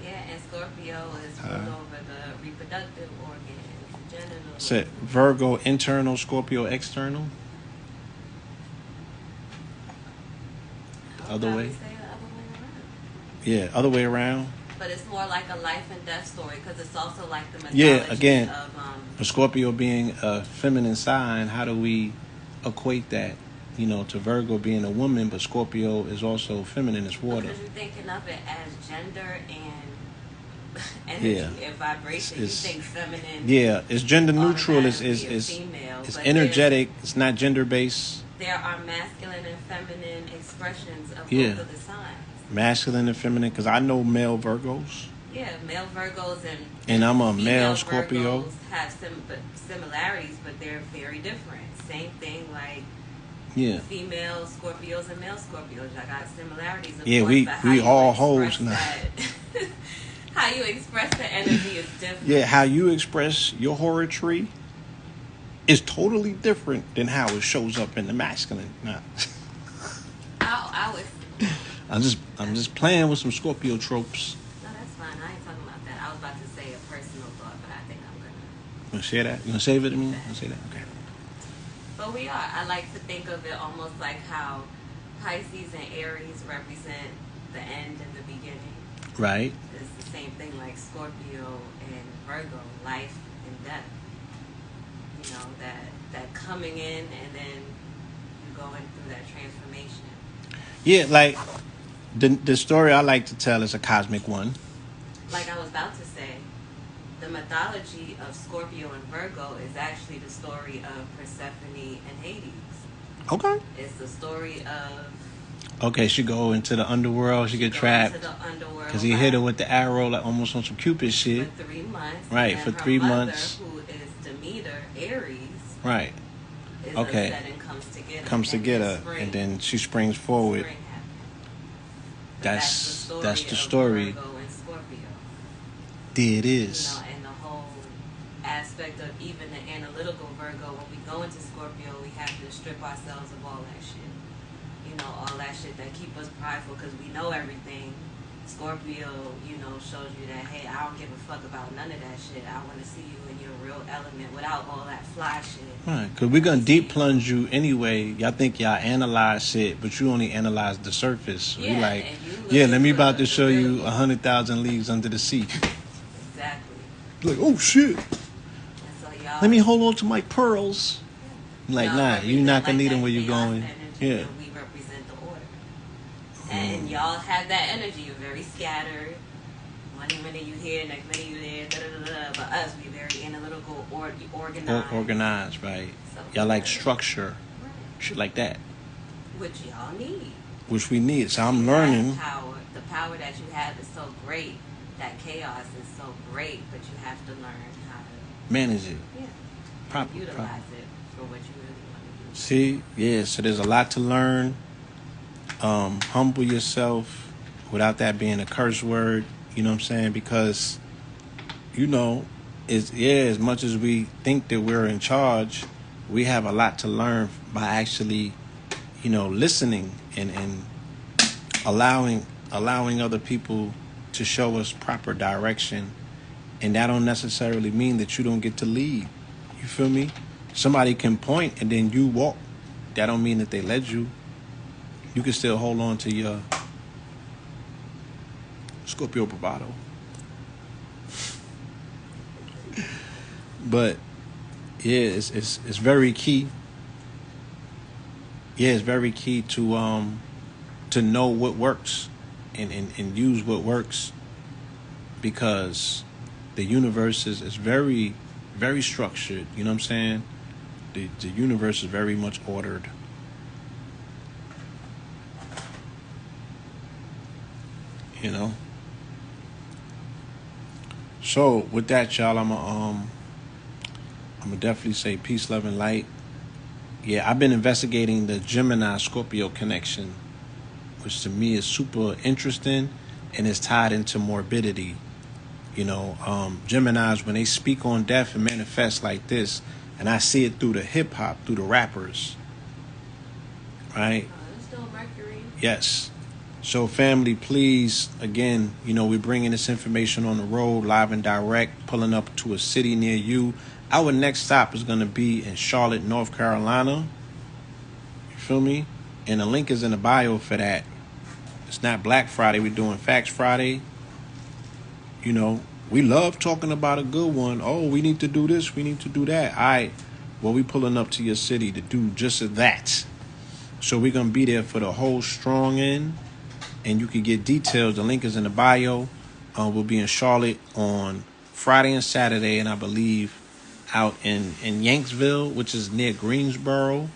Yeah, and Scorpio is ruled over the reproductive organs, genitals. Said Virgo internal, Scorpio external. Other way. Say the other way around. Yeah, other way around. But it's more like a life and death story because it's also like the mythology Yeah, again, of for Scorpio being a feminine sign, how do we equate that, to Virgo being a woman, but Scorpio is also feminine as water? Because you're thinking of it as gender and energy and vibration. You think feminine. Yeah, it's gender neutral. It's female, it's energetic. It's not gender based. There are masculine and feminine expressions of both of the signs. Masculine and feminine, because I know male Virgos. Yeah, male Virgos and I'm a female male Scorpio. Virgos have similarities, but they're very different. Same thing like female Scorpios and male Scorpios. I got similarities. Of course, we all hoes now. How you express the energy is different. Yeah, how you express your horary is totally different than how it shows up in the masculine. Nah. I'm just playing with some Scorpio tropes. No, that's fine. I ain't talking about that. I was about to say a personal thought, but I think I'm gonna. You gonna share that? You gonna save it to me? You gonna say that? Okay. But we are. I like to think of it almost like how Pisces and Aries represent the end and the beginning. Right. It's the same thing like Scorpio and Virgo, life and death. That coming in and then you going through that transformation. Yeah, like the story I like to tell is a cosmic one. Like I was about to say, the mythology of Scorpio and Virgo is actually the story of Persephone and Hades. Okay. It's the story of. Okay, she go into the underworld. She get trapped because he hit her with the arrow, like almost on some Cupid shit. For 3 months. Right, for 3 months. Who is Demeter, Aries. Right. Is okay. upset and comes to get her, and then she springs forward. That's the story. Virgo and Scorpio. There it is. And the whole aspect of even the analytical Virgo. When we go into Scorpio, we have to strip ourselves of all that shit. All that shit that keep us prideful because we know everything. Scorpio, shows you that, hey, I don't give a fuck about none of that shit. I want to see you in your real element without all that fly shit. Right, because we're going to deep plunge you anyway. Y'all think y'all analyze shit, but you only analyze the surface. So yeah, you're like, let me about to show you 100,000 leagues under the sea. Exactly. Like, oh, shit. So let me hold on to my pearls. Yeah. Like, nah, you're not going to need them where you're going. Yeah. We represent the order. And y'all have that energy. You're very scattered. One minute you here, next minute you there. But us, we very analytical, organized. Organized, right. So y'all like structure. Right. Shit like that. Which y'all need. Which we need. So I'm learning. The power that you have is so great. That chaos is so great. But you have to learn how to manage it. Yeah. Utilize it for what you really want to do. See? Yeah. So there's a lot to learn. Humble yourself without that being a curse word. You know what I'm saying? Because, as much as we think that we're in charge, we have a lot to learn by actually, listening and allowing other people to show us proper direction. And that don't necessarily mean that you don't get to lead. You feel me? Somebody can point and then you walk. That don't mean that they led you. You can still hold on to your Scorpio bravado. But yeah, it's very key. Yeah, it's very key to know what works and use what works, because the universe is very, very structured. You know what I'm saying? The universe is very much ordered. So with that, y'all, I'm gonna definitely say peace, love, and light. Yeah, I've been investigating the Gemini Scorpio connection, which to me is super interesting and is tied into morbidity. You know, Geminis, when they speak on death and manifest like this, and I see it through the hip hop, through the rappers, right? It's still Mercury. Yes. So, family, please, again, you know, we're bringing this information on the road, live and direct, pulling up to a city near you. Our next stop is going to be in Charlotte, North Carolina. You feel me? And the link is in the bio for that. It's not Black Friday. We're doing Facts Friday. You know, we love talking about a good one. Oh, we need to do this. We need to do that. All right. Well, we pulling up to your city to do just that. So we're going to be there for the whole strong end. And you can get details. The link is in the bio. We'll be in Charlotte on Friday and Saturday. And I believe out in Yanksville, which is near Greensboro.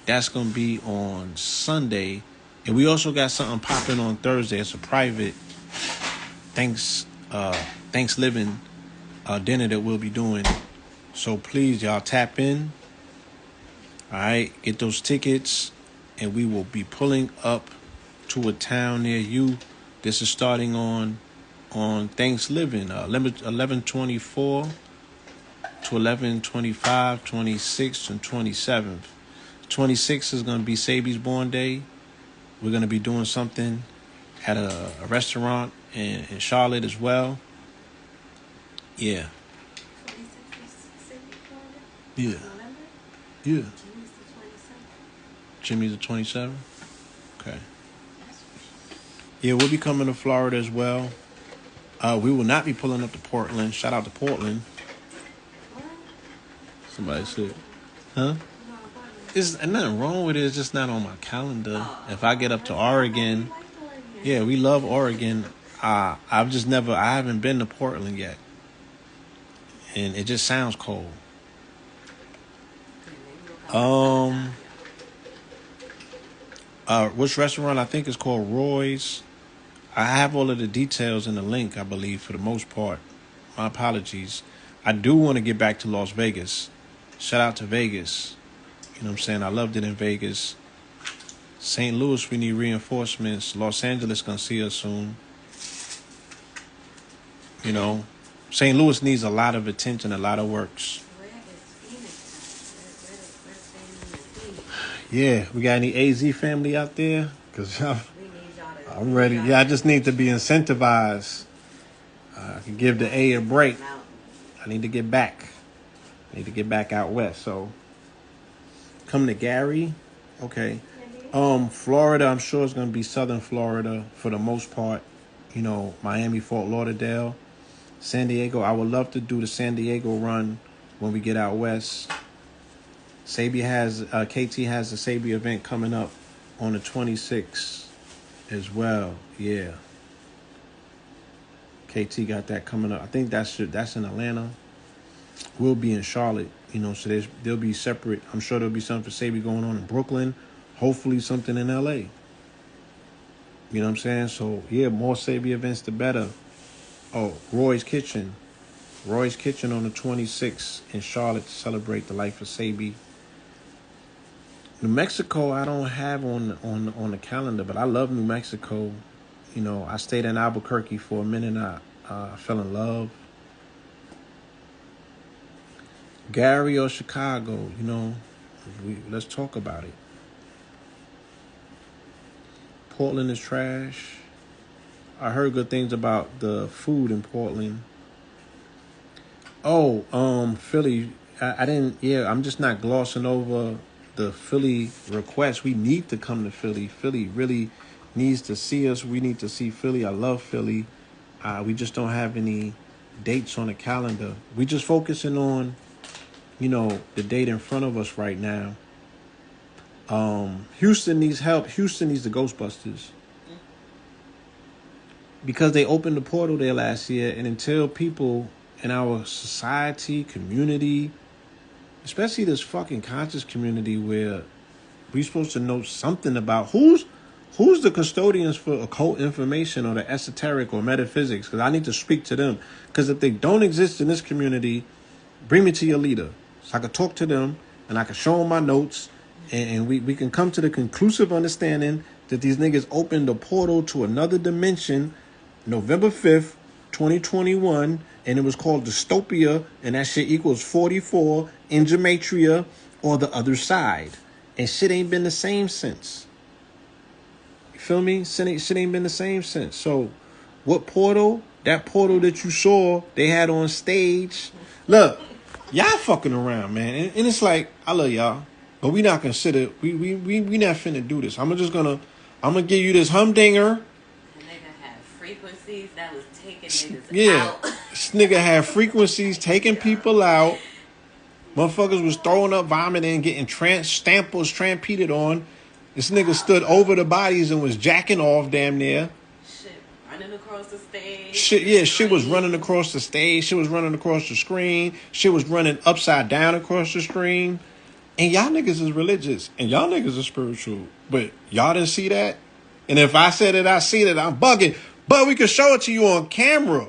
That's going to be on Sunday. And we also got something popping on Thursday. It's a private Thanksgiving dinner that we'll be doing. So please, y'all, tap in. All right, get those tickets, and we will be pulling up to a town near you. This is starting on Thanksgiving, 11/24 to 11/25, 26th, and 27th. 26th is going to be Sabi's born day. We're going to be doing something at a restaurant in Charlotte as well. Yeah. Yeah. Yeah. Jimmy's the 27th? Okay. Yeah, we'll be coming to Florida as well. We will not be pulling up to Portland. Shout out to Portland. Somebody said. Huh? There's nothing wrong with it. It's just not on my calendar. If I get up to Oregon, yeah, we love Oregon. I haven't been to Portland yet. And it just sounds cold. Which restaurant? I think it's called Roy's. I have all of the details in the link, I believe, for the most part. My apologies. I do want to get back to Las Vegas. Shout out to Vegas. You know what I'm saying? I loved it in Vegas. St. Louis, we need reinforcements. Los Angeles gonna see us soon. You know, St. Louis needs a lot of attention, a lot of works. Yeah, we got any AZ family out there? Because I'm ready. Yeah, I just need to be incentivized. I can give the A break. I need to get back. I need to get back out west. So, come to Gary. Okay. Florida, I'm sure it's going to be southern Florida for the most part. You know, Miami, Fort Lauderdale. San Diego, I would love to do the San Diego run when we get out west. KT has the Sabi event coming up on the 26th as well. Yeah. KT got that coming up. I think that's in Atlanta. We'll be in Charlotte, you know, so there'll be separate. I'm sure there'll be something for Sabi going on in Brooklyn. Hopefully something in LA. You know what I'm saying? So, yeah, more Sabi events, the better. Oh, Roy's Kitchen. Roy's Kitchen on the 26th in Charlotte to celebrate the life of Sabi. New Mexico, I don't have on the calendar, but I love New Mexico. You know, I stayed in Albuquerque for a minute. I fell in love. Gary or Chicago, you know, let's talk about it. Portland is trash. I heard good things about the food in Portland. Oh, Philly. I didn't. Yeah, I'm just not glossing over the Philly request. We need to come to Philly. Philly really needs to see us. We need to see Philly. I love Philly. We just don't have any dates on the calendar. We just focusing on, you know, the date in front of us right now. Houston needs help. Houston needs the Ghostbusters. Because they opened the portal there last year, and until people in our society, community, especially this fucking conscious community where we're supposed to know something about who's the custodians for occult information or the esoteric or metaphysics, because I need to speak to them. Because if they don't exist in this community, bring me to your leader so I can talk to them and I can show them my notes and we can come to the conclusive understanding that these niggas opened a portal to another dimension November 5th, 2021, and it was called dystopia, and that shit equals 44 in gematria or the other side. And shit ain't been the same since. You feel me? Shit ain't been the same since. So, what portal? That portal that you saw they had on stage. Look, y'all fucking around, man. And it's like, I love y'all, but we not consider, we not finna do this. I'm gonna give you this humdinger. Frequencies that was taking niggas out. This nigga had frequencies taking people out. Motherfuckers was throwing up, vomiting, getting stamples trampeded on. This nigga stood over the bodies and was jacking off damn near. Shit running across the stage. Shit was running across the stage. Shit was running across the screen. Shit was running upside down across the screen. And y'all niggas is religious. And y'all niggas are spiritual. But y'all didn't see that? And if I said it, I see that, I'm bugging. But we could show it to you on camera.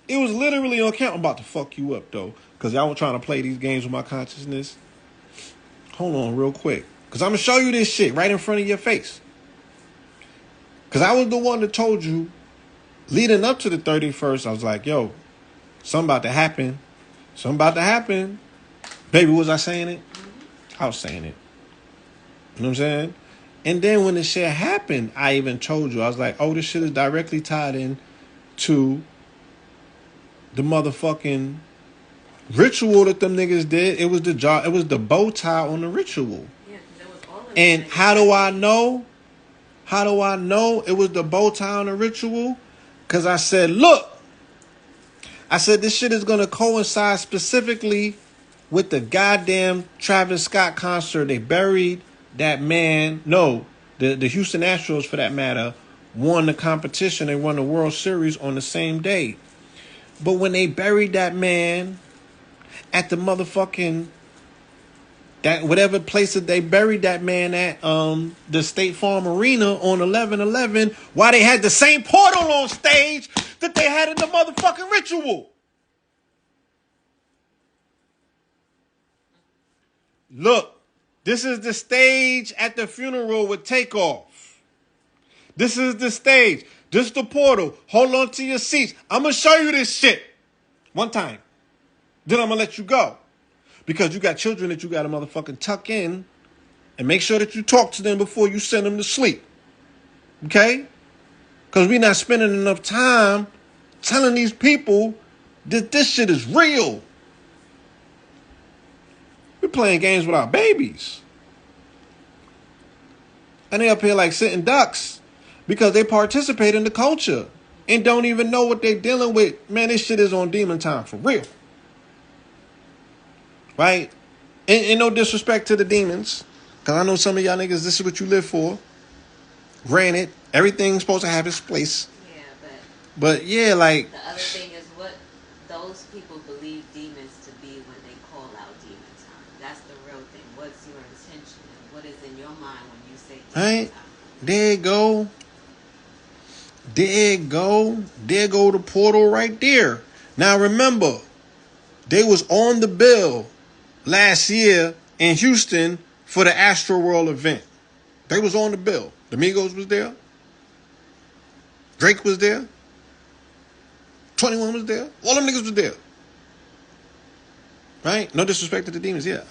It was literally on camera. I'm about to fuck you up, though. Because y'all were trying to play these games with my consciousness. Hold on real quick. Because I'm going to show you this shit right in front of your face. Because I was the one that told you, leading up to the 31st, I was like, yo, something about to happen. Something about to happen. Baby, was I saying it? I was saying it. You know what I'm saying? And then when the shit happened, I even told you, I was like, oh, this shit is directly tied in to the motherfucking ritual that them niggas did. It was the bow tie on the ritual. Yeah, there was all of and how do I know? How do I know it was the bow tie on the ritual? Because I said, look, I said this shit is going to coincide specifically with the goddamn Travis Scott concert. They buried that man. No, the Houston Astros, for that matter, won the competition. They won the World Series on the same day. But when they buried that man at the motherfucking, that whatever place that they buried that man at, the State Farm Arena on 11/11, why they had the same portal on stage that they had in the motherfucking ritual. Look, this is the stage at the funeral with Takeoff. This is the stage. This is the portal. Hold on to your seats. I'm going to show you this shit one time. Then I'm going to let you go. Because you got children that you got to motherfucking tuck in and make sure that you talk to them before you send them to sleep. Okay? Because we're not spending enough time telling these people that this shit is real. We're playing games with our babies. And they up here like sitting ducks because they participate in the culture and don't even know what they're dealing with. Man, this shit is on demon time for real. Right? And no disrespect to the demons, because I know some of y'all niggas, this is what you live for. Granted, everything's supposed to have its place. Yeah, but yeah, like, the other thing is what those people believe demons to be when they call out demon time. That's the real thing. What's your intention and what is in your mind when you say demon time? There you go. There you go. There go the portal right there. Now remember, they was on the bill last year in Houston for the Astroworld event. They was on the bill. The Migos was there. Drake was there. 21 was there. All them niggas was there. Right? No disrespect to the demons, yeah.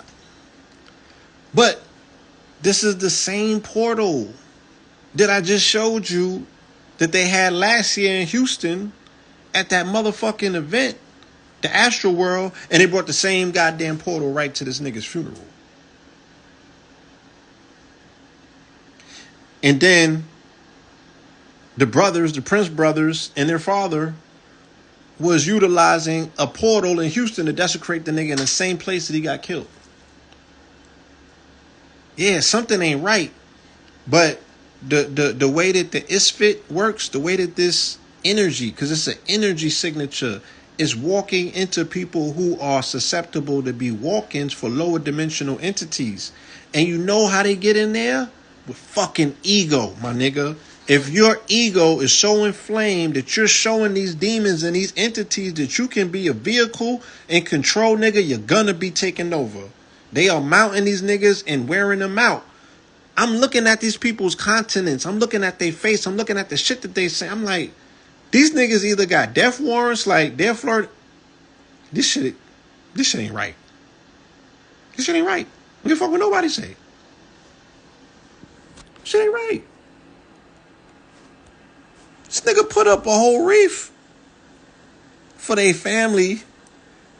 But this is the same portal that I just showed you that they had last year in Houston at that motherfucking event, the Astroworld, and they brought the same goddamn portal right to this nigga's funeral. And then the brothers, the Prince brothers, and their father was utilizing a portal in Houston to desecrate the nigga in the same place that he got killed. Yeah, something ain't right. But the way that the ISFIT works, the way that this energy, because it's an energy signature, is walking into people who are susceptible to be walk-ins for lower dimensional entities. And you know how they get in there? With fucking ego, my nigga. If your ego is so inflamed that you're showing these demons and these entities that you can be a vehicle and control, nigga, you're gonna be taken over. They are mounting these niggas and wearing them out. I'm looking at these people's countenance. I'm looking at their face. I'm looking at the shit that they say. I'm like, these niggas either got death warrants, like they're flirt. This shit ain't right. This shit ain't right. We can fuck what nobody say. Shit ain't right. This nigga put up a whole reef for their family.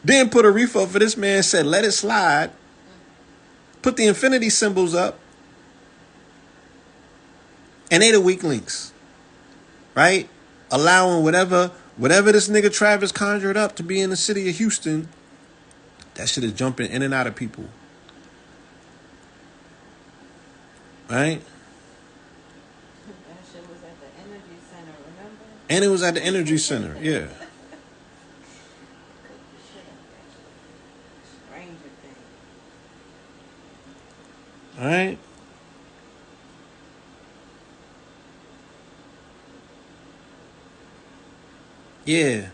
Then put a reef up for this man, said let it slide. Put the infinity symbols up. And they the weak links. Right? Allowing whatever this nigga Travis conjured up to be in the city of Houston, that shit is jumping in and out of people. Right? That shit was at the energy center, remember? And it was at the energy center, yeah. Stranger thing. All right? Yeah.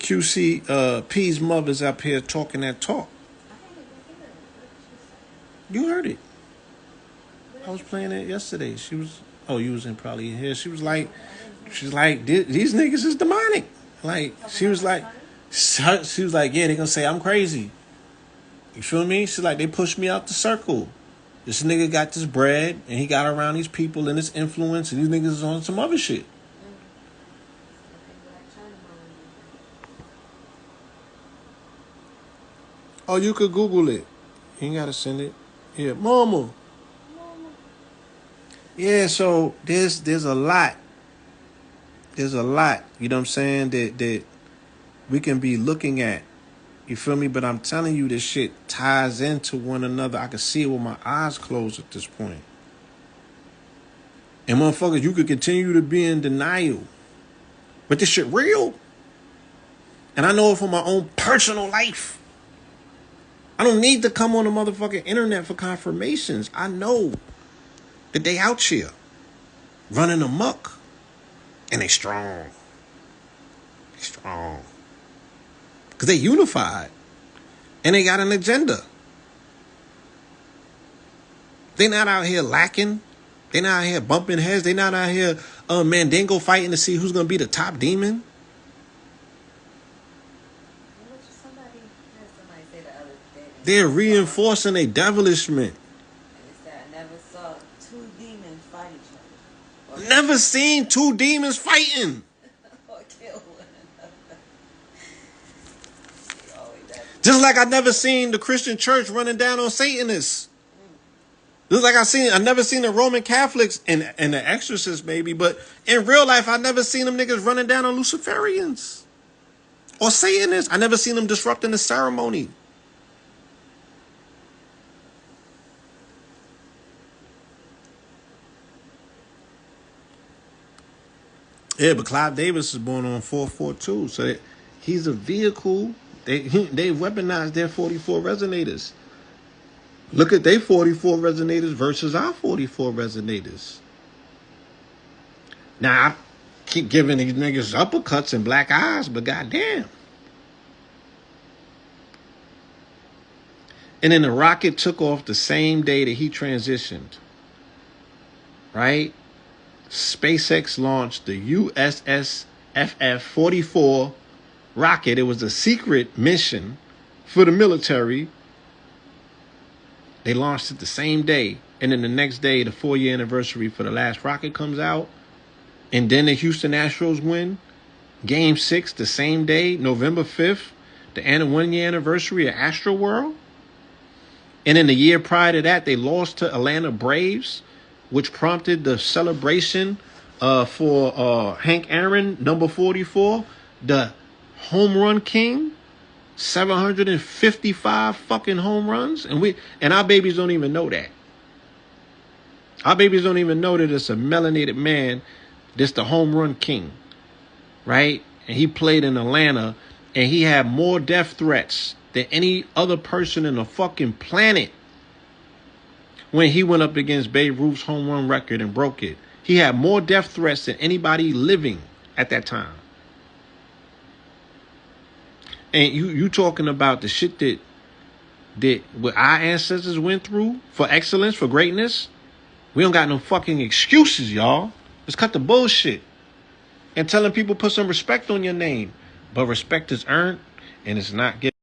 QC P's mother's up here talking that talk. I didn't even hear it. What did she say? You heard it. I was playing it yesterday. She was, you was in probably in here. She's like, these niggas is demonic. Like, she was like, yeah, they gonna say I'm crazy. You feel me? She's like, they pushed me out the circle. This nigga got this bread, and he got around these people and this influence, and these niggas is on some other shit. Oh, you could Google it. You ain't gotta send it. Yeah, mama. Yeah, so there's a lot. There's a lot, you know what I'm saying, that we can be looking at. You feel me? But I'm telling you, this shit ties into one another. I can see it with my eyes closed at this point. And motherfuckers, you could continue to be in denial. But this shit real. And I know it from my own personal life. I don't need to come on the motherfucking internet for confirmations. I know that they out here running amok. And they strong. They strong. Because they unified. And they got an agenda. They not out here lacking. They not out here bumping heads. They not out here Mandingo fighting to see who's going to be the top demon. Somebody say the other day. They're reinforcing a devilishment. I never saw two demons fight each other. Never seen two demons fighting. Or kill one another. Just like I never seen the Christian church running down on Satanists. Just like I never seen the Roman Catholics and the exorcists maybe, but in real life I never seen them niggas running down on Luciferians or Satanists. I never seen them disrupting the ceremony. Yeah, but Clive Davis is born on 442, so he's a vehicle. They weaponized their 44 resonators. Look at their 44 resonators versus our 44 resonators. Now, I keep giving these niggas uppercuts and black eyes, but goddamn. And then the rocket took off the same day that he transitioned. Right? SpaceX launched the USS FF-44 rocket. It was a secret mission for the military. They launched it the same day. And then the next day, the 4-year anniversary for the last rocket comes out. And then the Houston Astros win. Game 6 the same day, November 5th, the 1-year anniversary of Astro World. And in the year prior to that, they lost to Atlanta Braves, which prompted the celebration for Hank Aaron, number 44, the home run king. 755 fucking home runs. And our babies don't even know that. Our babies don't even know that it's a melanated man that's the home run king. Right? And he played in Atlanta and he had more death threats than any other person in the fucking planet. When he went up against Babe Ruth's home run record and broke it. He had more death threats than anybody living at that time. And you talking about the shit that what our ancestors went through for excellence, for greatness, we don't got no fucking excuses, y'all. Let's cut the bullshit. And telling people put some respect on your name. But respect is earned and it's not given.